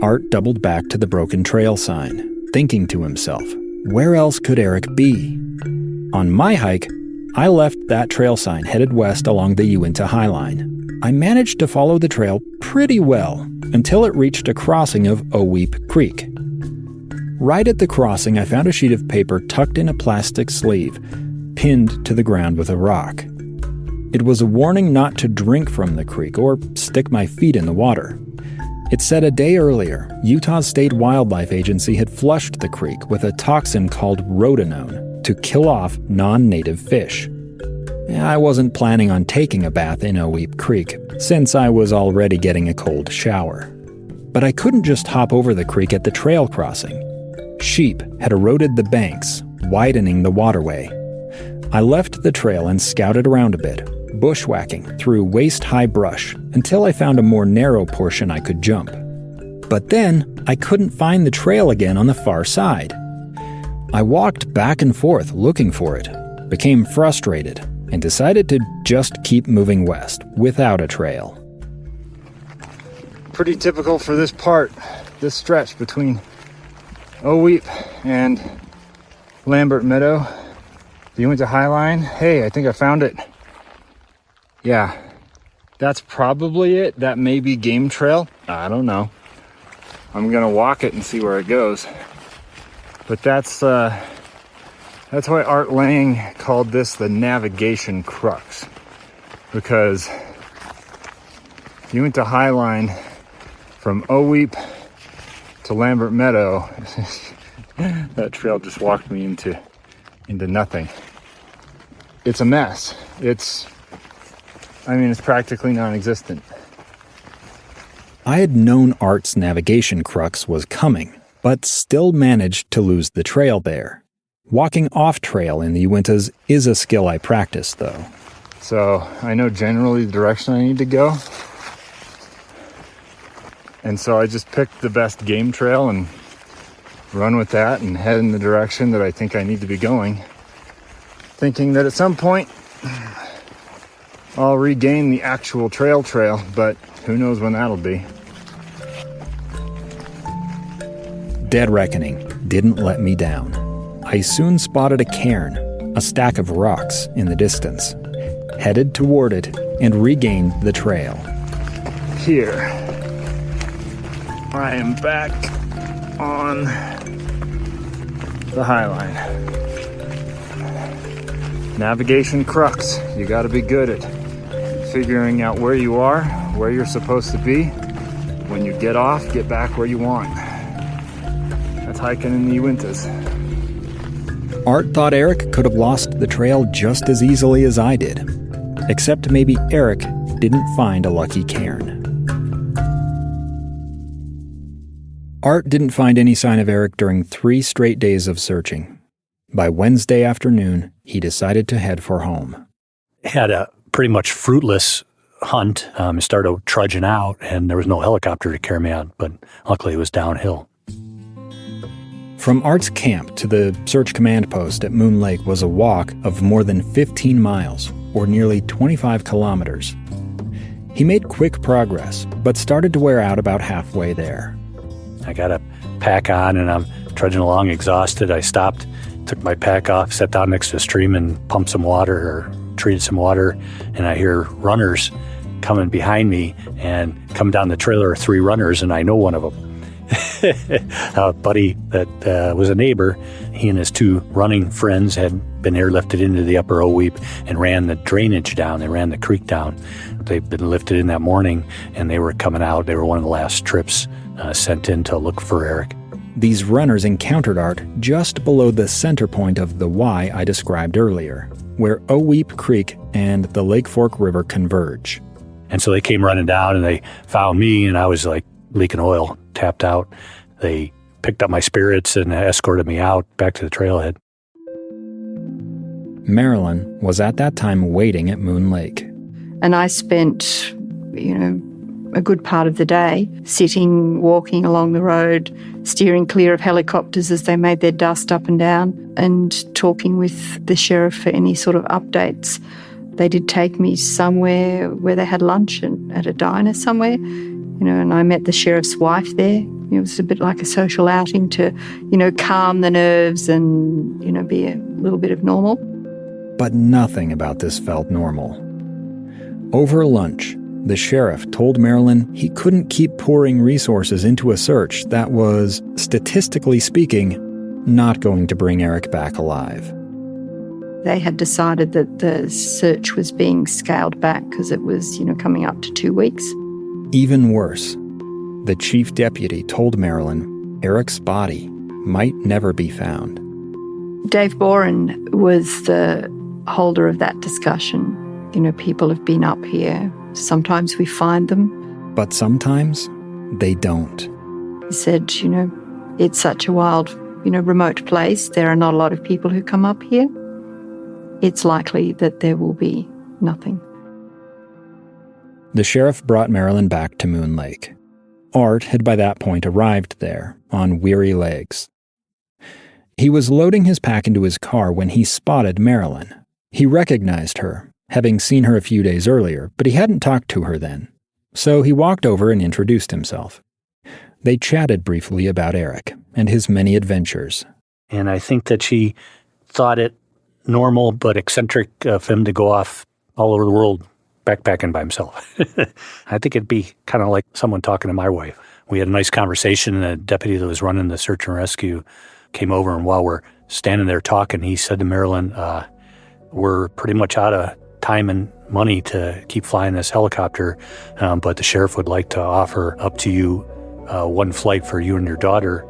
Art doubled back to the broken trail sign, thinking to himself, where else could Eric be? On my hike, I left that trail sign headed west along the Uinta Highline. I managed to follow the trail pretty well until it reached a crossing of Oweep Creek. Right at the crossing, I found a sheet of paper tucked in a plastic sleeve, pinned to the ground with a rock. It was a warning not to drink from the creek or stick my feet in the water. It said a day earlier, Utah's State Wildlife Agency had flushed the creek with a toxin called rhodonone to kill off non-native fish. I wasn't planning on taking a bath in Oweep Creek, since I was already getting a cold shower. But I couldn't just hop over the creek at the trail crossing. Sheep had eroded the banks, widening the waterway. I left the trail and scouted around a bit, bushwhacking through waist-high brush until I found a more narrow portion I could jump. But then I couldn't find the trail again on the far side. I walked back and forth looking for it, became frustrated, and decided to just keep moving west without a trail. Pretty typical for this part, this stretch between Oweep and Lambert Meadow. The Uinta High Line. Hey, I think I found it. Yeah, that's probably it. That may be game trail. I don't know. I'm gonna walk it and see where it goes. But that's why Art Lang called this the navigation crux, because the Uinta High Line from Oweep to Lambert Meadow, that trail just walked me into nothing. It's a mess. It's practically non-existent. I had known Art's navigation crux was coming, but still managed to lose the trail there. Walking off-trail in the Uintas is a skill I practice, though. So I know generally the direction I need to go. And so I just picked the best game trail and run with that and head in the direction that I think I need to be going, thinking that at some point I'll regain the actual trail, but who knows when that'll be. Dead reckoning didn't let me down. I soon spotted a cairn, a stack of rocks in the distance, headed toward it and regained the trail. Here, I am back on the High Line. Navigation crux. You gotta be good at figuring out where you are, where you're supposed to be. When you get off, get back where you want. That's hiking in the Uintas. Art thought Eric could have lost the trail just as easily as I did. Except maybe Eric didn't find a lucky cairn. Art didn't find any sign of Eric during 3 straight days of searching. By Wednesday afternoon, he decided to head for home. Had a pretty much fruitless hunt. Started trudging out, and there was no helicopter to carry me out, but luckily it was downhill. From Art's camp to the search command post at Moon Lake was a walk of more than 15 miles, or nearly 25 kilometers. He made quick progress, but started to wear out about halfway there. I got a pack on, and I'm trudging along exhausted. I stopped, took my pack off, sat down next to a stream and pumped some water or treated some water, and I hear runners coming behind me, and coming down the trail are 3 runners, and I know one of them. A buddy that was a neighbor, he and his 2 running friends had been airlifted into the upper Oweep and ran the drainage down. They ran the creek down. They'd been lifted in that morning, and they were coming out. They were one of the last trips sent in to look for Eric. These runners encountered Art just below the center point of the Y I described earlier, where Oweep Creek and the Lake Fork River converge. And so they came running down, and they found me, and I was like leaking oil, tapped out. They picked up my spirits and escorted me out back to the trailhead. Marilyn was at that time waiting at Moon Lake. And I spent, a good part of the day sitting, walking along the road, steering clear of helicopters as they made their dust up and down, and talking with the sheriff for any sort of updates. They did take me somewhere where they had lunch at a diner somewhere, and I met the sheriff's wife there. It was a bit like a social outing to, calm the nerves and, be a little bit of normal. But nothing about this felt normal. Over lunch, the sheriff told Marilyn he couldn't keep pouring resources into a search that was, statistically speaking, not going to bring Eric back alive. They had decided that the search was being scaled back because it was, coming up to 2 weeks. Even worse, the chief deputy told Marilyn Eric's body might never be found. Dave Boren was the holder of that discussion. People have been up here. Sometimes we find them. But sometimes they don't. He said, it's such a wild, remote place. There are not a lot of people who come up here. It's likely that there will be nothing. The sheriff brought Marilyn back to Moon Lake. Art had by that point arrived there, on weary legs. He was loading his pack into his car when he spotted Marilyn. He recognized her, having seen her a few days earlier, but he hadn't talked to her then. So he walked over and introduced himself. They chatted briefly about Eric and his many adventures. And I think that she thought it normal but eccentric of him to go off all over the world backpacking by himself. I think it'd be kind of like someone talking to my wife. We had a nice conversation, and the deputy that was running the search and rescue came over, and while we're standing there talking, he said to Marilyn, we're pretty much out of time and money to keep flying this helicopter, but the sheriff would like to offer up to you one flight for you and your daughter.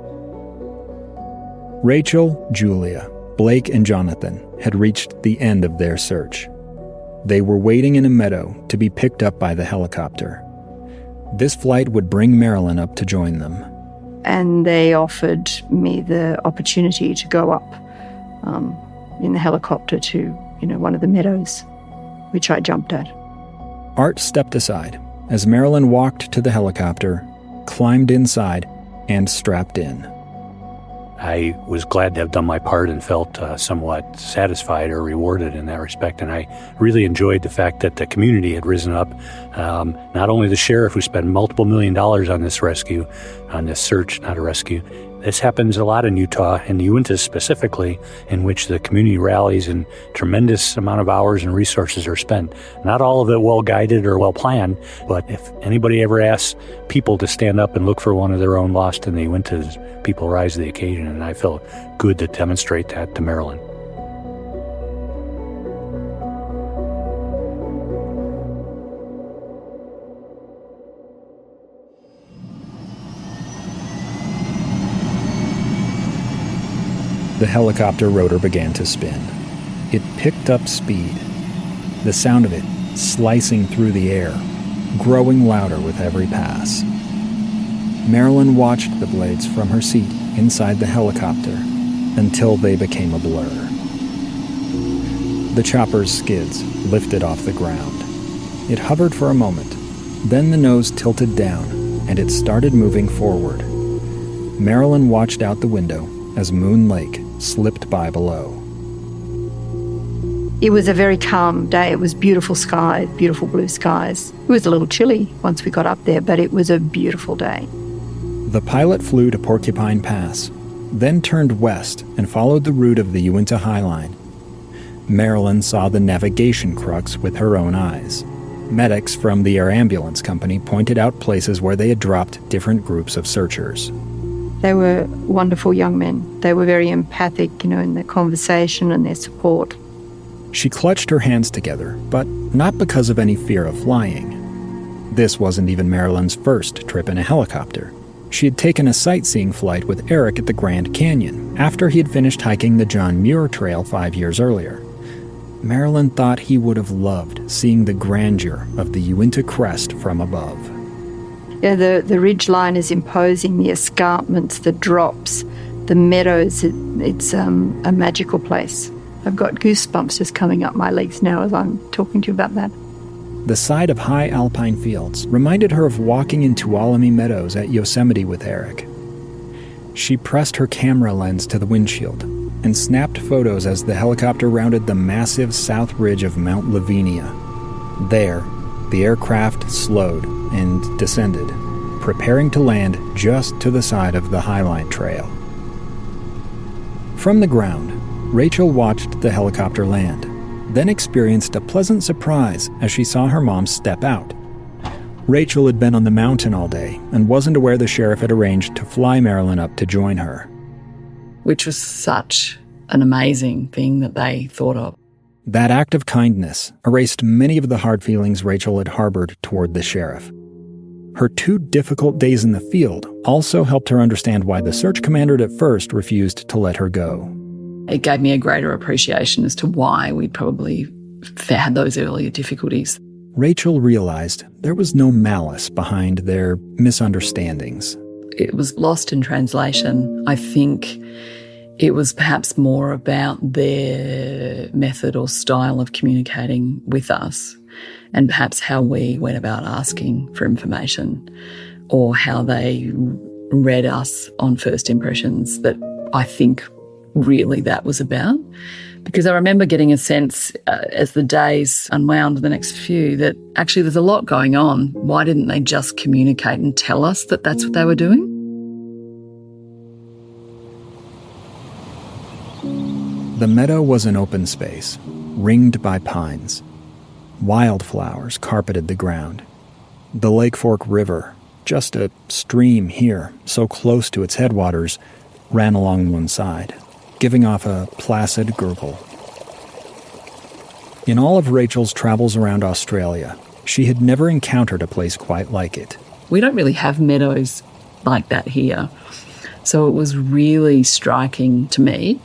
Rachel, Julia, Blake, and Jonathan had reached the end of their search. They were waiting in a meadow to be picked up by the helicopter. This flight would bring Marilyn up to join them. And they offered me the opportunity to go up in the helicopter to, one of the meadows, which I jumped at. Art stepped aside as Marilyn walked to the helicopter, climbed inside, and strapped in. I was glad to have done my part and felt somewhat satisfied or rewarded in that respect. And I really enjoyed the fact that the community had risen up. Not only the sheriff, who spent multiple $1 million on this rescue, on this search, not a rescue. This happens a lot in Utah, in the Uinta specifically, in which the community rallies and tremendous amount of hours and resources are spent. Not all of it well-guided or well-planned, but if anybody ever asks people to stand up and look for one of their own lost in the Uintas, people rise to the occasion, and I felt good to demonstrate that to Marilyn. The helicopter rotor began to spin. It picked up speed, the sound of it slicing through the air, growing louder with every pass. Marilyn watched the blades from her seat inside the helicopter until they became a blur. The chopper's skids lifted off the ground. It hovered for a moment, then the nose tilted down and it started moving forward. Marilyn watched out the window as Moon Lake slipped by below. It was a very calm day. It was beautiful sky, beautiful blue skies. It was a little chilly once we got up there, but it was a beautiful day. The pilot flew to Porcupine Pass, then turned west and followed the route of the Uinta High Line. Marilyn saw the navigation crux with her own eyes. Medics from the air ambulance company pointed out places where they had dropped different groups of searchers. They were wonderful young men. They were very empathic, in their conversation and their support. She clutched her hands together, but not because of any fear of flying. This wasn't even Marilyn's first trip in a helicopter. She had taken a sightseeing flight with Eric at the Grand Canyon after he had finished hiking the John Muir Trail 5 years earlier. Marilyn thought he would have loved seeing the grandeur of the Uinta crest from above. Yeah, the ridge line is imposing, the escarpments, the drops, the meadows. It's a magical place. I've got goosebumps just coming up my legs now as I'm talking to you about that. The side of high alpine fields reminded her of walking in Tuolumne Meadows at Yosemite with Eric. She pressed her camera lens to the windshield and snapped photos as the helicopter rounded the massive south ridge of Mount Lavinia. There, the aircraft slowed and descended, preparing to land just to the side of the Highline Trail. From the ground, Rachel watched the helicopter land, then experienced a pleasant surprise as she saw her mom step out. Rachel had been on the mountain all day and wasn't aware the sheriff had arranged to fly Marilyn up to join her. Which was such an amazing thing that they thought of. That act of kindness erased many of the hard feelings Rachel had harbored toward the sheriff. Her 2 difficult days in the field also helped her understand why the search commander at first refused to let her go. It gave me a greater appreciation as to why we'd probably had those earlier difficulties. Rachel realized there was no malice behind their misunderstandings. It was lost in translation. I think it was perhaps more about their method or style of communicating with us, and perhaps how we went about asking for information, or how they read us on first impressions, that I think really that was about. Because I remember getting a sense as the days unwound, the next few, that actually there's a lot going on. Why didn't they just communicate and tell us that that's what they were doing? The meadow was an open space, ringed by pines. Wildflowers carpeted the ground. The Lake Fork River, just a stream here, so close to its headwaters, ran along one side, giving off a placid gurgle. In all of Rachel's travels around Australia, she had never encountered a place quite like it. We don't really have meadows like that here, so it was really striking to me.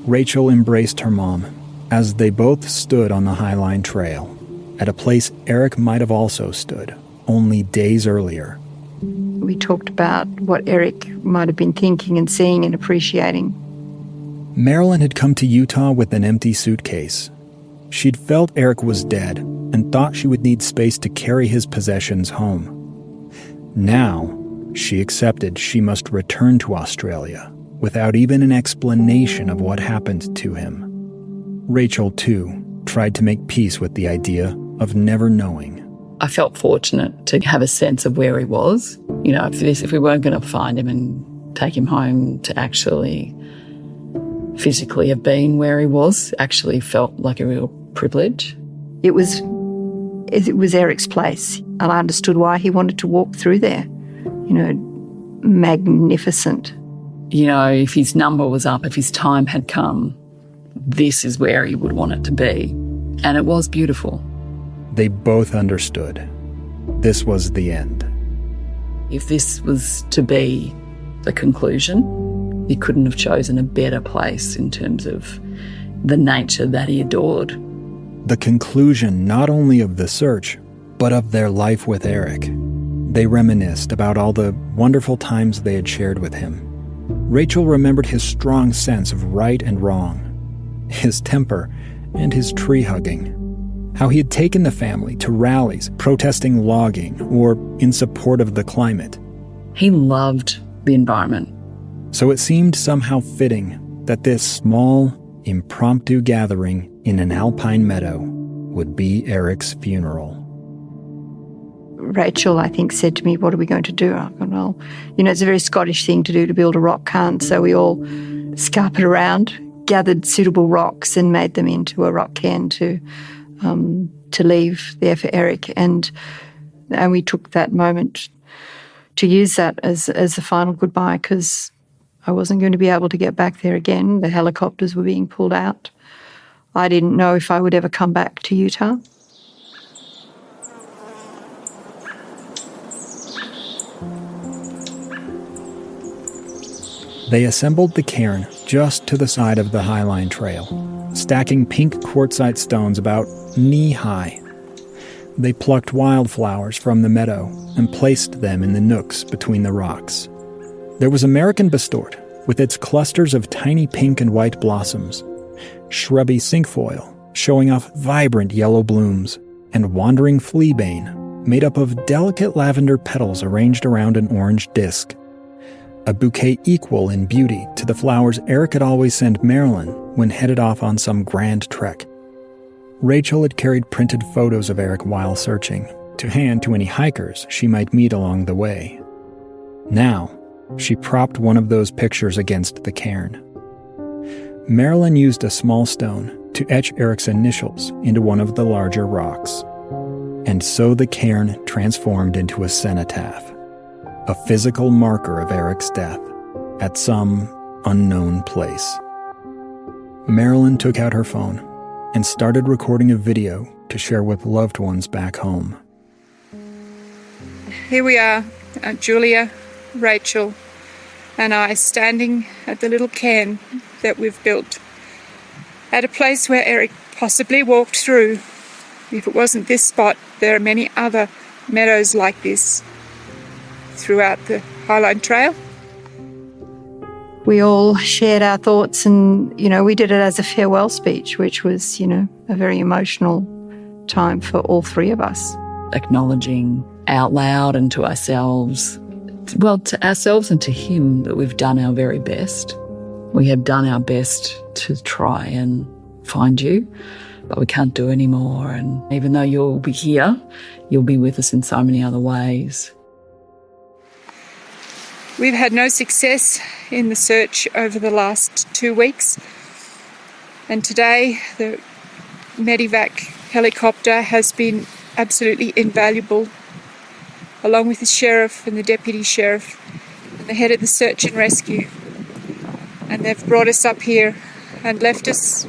Rachel embraced her mom as they both stood on the Highline Trail, at a place Eric might have also stood, only days earlier. We talked about what Eric might have been thinking and seeing and appreciating. Marilyn had come to Utah with an empty suitcase. She'd felt Eric was dead and thought she would need space to carry his possessions home. Now, she accepted she must return to Australia without even an explanation of what happened to him. Rachel, too, tried to make peace with the idea of never knowing. I felt fortunate to have a sense of where he was. You know, if we weren't going to find him and take him home, to actually physically have been where he was actually felt like a real privilege. It was Eric's place, and I understood why he wanted to walk through there. You know, magnificent. You know, if his number was up, if his time had come, this is where he would want it to be. And it was beautiful. They both understood. This was the end. If this was to be the conclusion, he couldn't have chosen a better place in terms of the nature that he adored. The conclusion not only of the search, but of their life with Eric. They reminisced about all the wonderful times they had shared with him. Rachel remembered his strong sense of right and wrong, his temper, and his tree hugging. How he had taken the family to rallies protesting logging or in support of the climate. He loved the environment. So it seemed somehow fitting that this small, impromptu gathering in an alpine meadow would be Eric's funeral. Rachel, I think, said to me, "What are we going to do?" I go, "Well, you know, it's a very Scottish thing to do, to build a rock cairn." So we all scarpered around, gathered suitable rocks and made them into a rock cairn to leave there for Eric. And we took that moment to use that as a final goodbye, because I wasn't going to be able to get back there again. The helicopters were being pulled out. I didn't know if I would ever come back to Utah. They assembled the cairn just to the side of the Highline Trail, stacking pink quartzite stones about knee-high. They plucked wildflowers from the meadow and placed them in the nooks between the rocks. There was American bastort, with its clusters of tiny pink and white blossoms, shrubby cinquefoil, showing off vibrant yellow blooms, and wandering fleabane, made up of delicate lavender petals arranged around an orange disc. A bouquet equal in beauty to the flowers Eric had always sent Marilyn when headed off on some grand trek. Rachel had carried printed photos of Eric while searching, to hand to any hikers she might meet along the way. Now, she propped one of those pictures against the cairn. Marilyn used a small stone to etch Eric's initials into one of the larger rocks. And so the cairn transformed into a cenotaph, a physical marker of Eric's death at some unknown place. Marilyn took out her phone and started recording a video to share with loved ones back home. Here we are, Julia, Rachel, and I standing at the little cairn that we've built at a place where Eric possibly walked through. If it wasn't this spot, there are many other meadows like this throughout the Highline Trail. We all shared our thoughts, and, you know, we did it as a farewell speech, which was, you know, a very emotional time for all three of us. Acknowledging out loud and to ourselves, well, to ourselves and to him, that we've done our very best. We have done our best to try and find you, but we can't do any more. And even though you'll be here, you'll be with us in so many other ways. We've had no success in the search over the last 2 weeks. And today, the Medivac helicopter has been absolutely invaluable, along with the sheriff and the deputy sheriff and the head of the search and rescue. And they've brought us up here and left us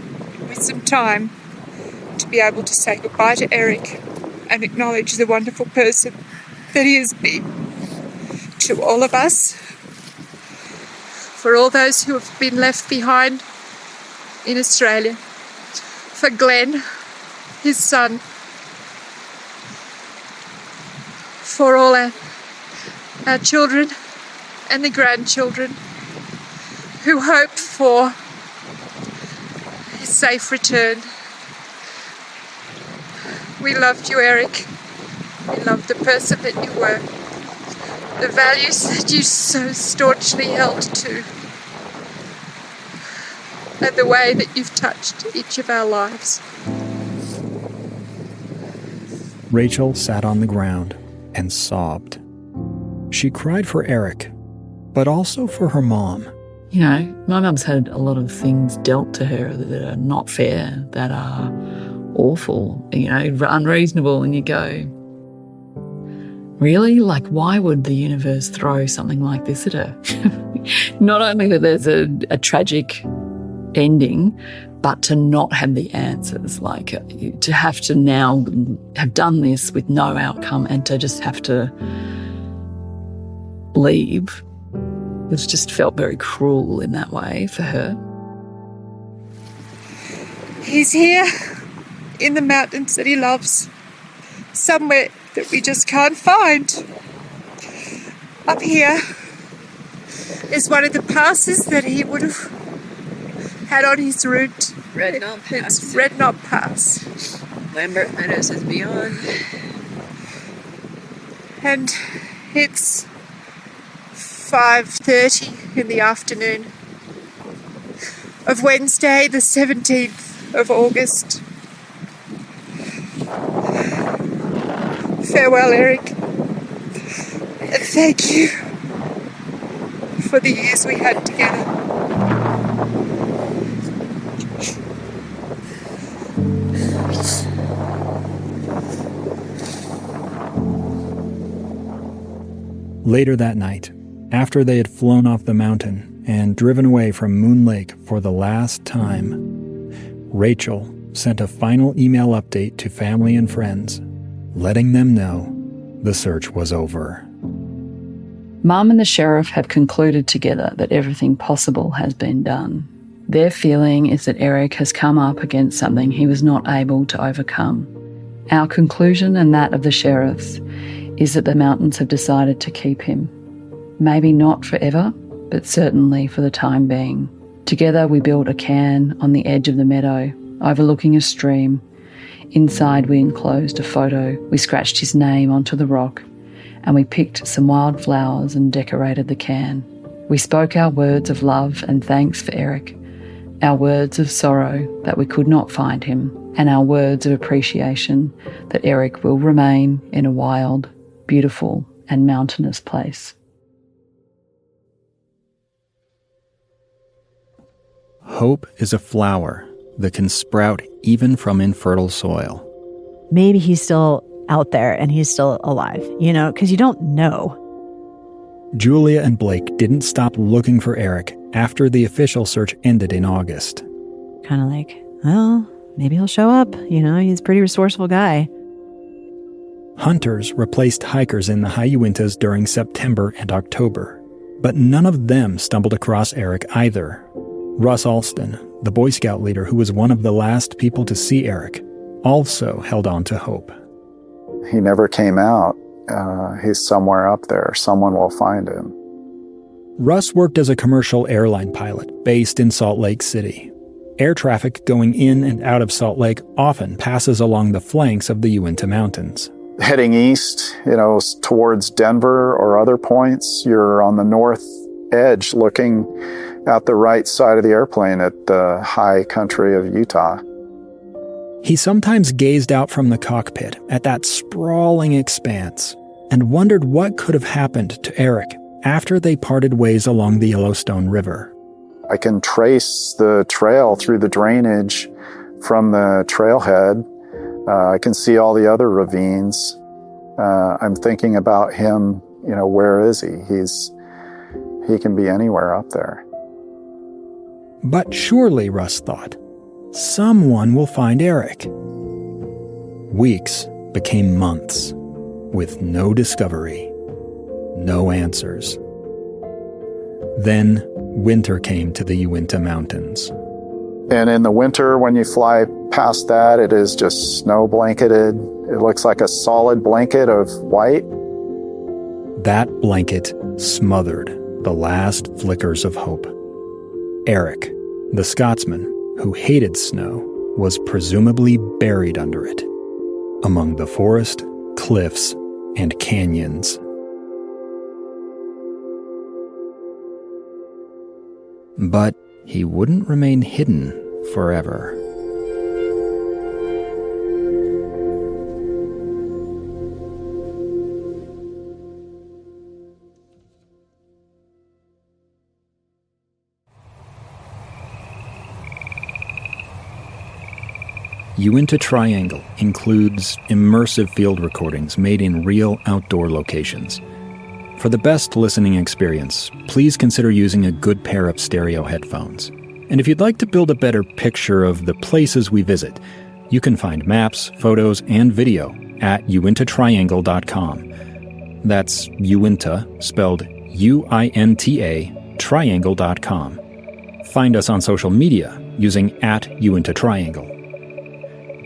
with some time to be able to say goodbye to Eric and acknowledge the wonderful person that he has been to all of us. For all those who have been left behind in Australia. For Glenn, his son. For all our children and the grandchildren who hoped for his safe return. We loved you, Eric. We loved the person that you were, the values that you so staunchly held to, and the way that you've touched each of our lives. Rachel sat on the ground and sobbed. She cried for Eric, but also for her mom. You know, my mum's had a lot of things dealt to her that are not fair, that are awful, you know, unreasonable, and you go, really? Like, why would the universe throw something like this at her? Not only that there's a tragic ending, but to not have the answers, like to have to now have done this with no outcome and to just have to leave. It just felt very cruel in that way for her. He's here in the mountains that he loves, somewhere that we just can't find. Up here is one of the passes that he would have had on his route. Red Knot Pass. It's Red Knot Pass. Lambert Meadows is beyond. And it's 5:30 in the afternoon of Wednesday, the 17th of August. Farewell, Eric. And thank you for the years we had together. Later that night, after they had flown off the mountain and driven away from Moon Lake for the last time, Rachel sent a final email update to family and friends, letting them know the search was over. Mum and the sheriff have concluded together that everything possible has been done. Their feeling is that Eric has come up against something he was not able to overcome. Our conclusion, and that of the sheriff's, is that the mountains have decided to keep him. Maybe not forever, but certainly for the time being. Together we built a cairn on the edge of the meadow, overlooking a stream. Inside we enclosed a photo. We scratched his name onto the rock, and we picked some wild flowers and decorated the cairn. We spoke our words of love and thanks for Eric, our words of sorrow that we could not find him, and our words of appreciation that Eric will remain in a wild, beautiful and mountainous place. Hope is a flower that can sprout even from infertile soil. Maybe he's still out there and he's still alive, you know, because you don't know. Julia and Blake didn't stop looking for Eric after the official search ended in August. Kind of like, well, maybe he'll show up. You know, he's a pretty resourceful guy. Hunters replaced hikers in the high Uintas during September and October, but none of them stumbled across Eric either. Russ Alston, the Boy Scout leader who was one of the last people to see Eric, also held on to hope. He never came out. He's somewhere up there. Someone will find him. Russ worked as a commercial airline pilot based in Salt Lake City. Air traffic going in and out of Salt Lake often passes along the flanks of the Uinta Mountains. Heading east, towards Denver or other points, you're on the north edge looking out the right side of the airplane at the high country of Utah. He sometimes gazed out from the cockpit at that sprawling expanse and wondered what could have happened to Eric after they parted ways along the Yellowstone River. I can trace the trail through the drainage from the trailhead. I can see all the other ravines. I'm thinking about him, where is he? He can be anywhere up there. But surely, Russ thought, someone will find Eric. Weeks became months, with no discovery, no answers. Then winter came to the Uinta Mountains. And in the winter, when you fly past that, it is just snow blanketed. It looks like a solid blanket of white. That blanket smothered the last flickers of hope. Eric, the Scotsman who hated snow, was presumably buried under it, among the forest, cliffs, and canyons. But he wouldn't remain hidden forever. Uinta Triangle includes immersive field recordings made in real outdoor locations. For the best listening experience, please consider using a good pair of stereo headphones. And if you'd like to build a better picture of the places we visit, you can find maps, photos, and video at uintatriangle.com. That's Uinta, spelled UINTA, triangle.com. Find us on social media using @UintaTriangle.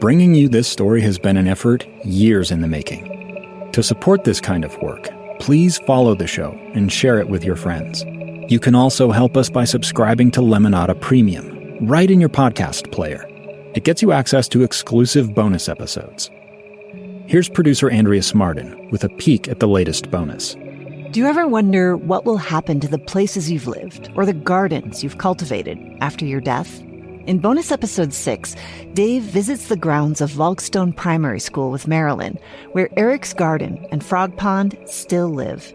Bringing you this story has been an effort years in the making. To support this kind of work, please follow the show and share it with your friends. You can also help us by subscribing to Lemonada Premium, right in your podcast player. It gets you access to exclusive bonus episodes. Here's producer Andrea Smartin with a peek at the latest bonus. Do you ever wonder what will happen to the places you've lived or the gardens you've cultivated after your death? In bonus episode 6, Dave visits the grounds of Volkstone Primary School with Marilyn, where Eric's garden and frog pond still live.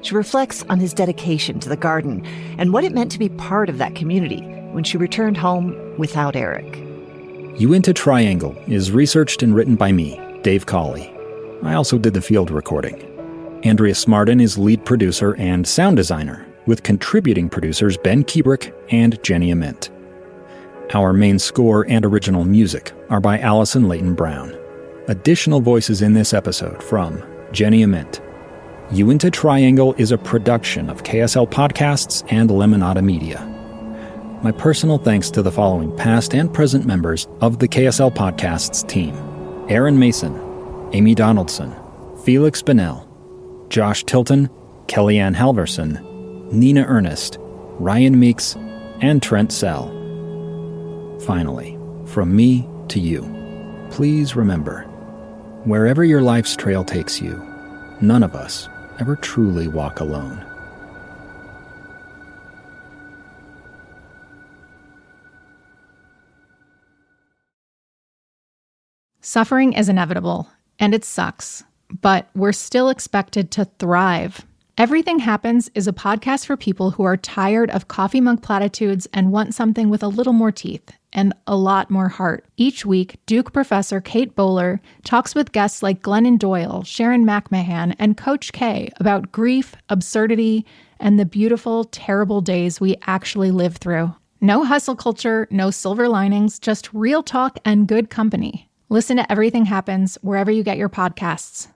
She reflects on his dedication to the garden and what it meant to be part of that community when she returned home without Eric. Uinta Triangle is researched and written by me, Dave Cawley. I also did the field recording. Andrea Smartin is lead producer and sound designer, with contributing producers Ben Kubrick and Jenny Ament. Our main score and original music are by Allison Leighton Brown. Additional voices in this episode from Jenny Ament. Uinta Triangle is a production of KSL Podcasts and Lemonada Media. My personal thanks to the following past and present members of the KSL Podcasts team: Aaron Mason, Amy Donaldson, Felix Bennell, Josh Tilton, Kellyanne Halverson, Nina Ernest, Ryan Meeks, and Trent Sell. Finally, from me to you, please remember, wherever your life's trail takes you, none of us ever truly walk alone. Suffering is inevitable, and it sucks, but we're still expected to thrive. Everything Happens is a podcast for people who are tired of coffee mug platitudes and want something with a little more teeth and a lot more heart. Each week, Duke professor Kate Bowler talks with guests like Glennon Doyle, Sharon McMahon, and Coach K about grief, absurdity, and the beautiful, terrible days we actually live through. No hustle culture, no silver linings, just real talk and good company. Listen to Everything Happens wherever you get your podcasts.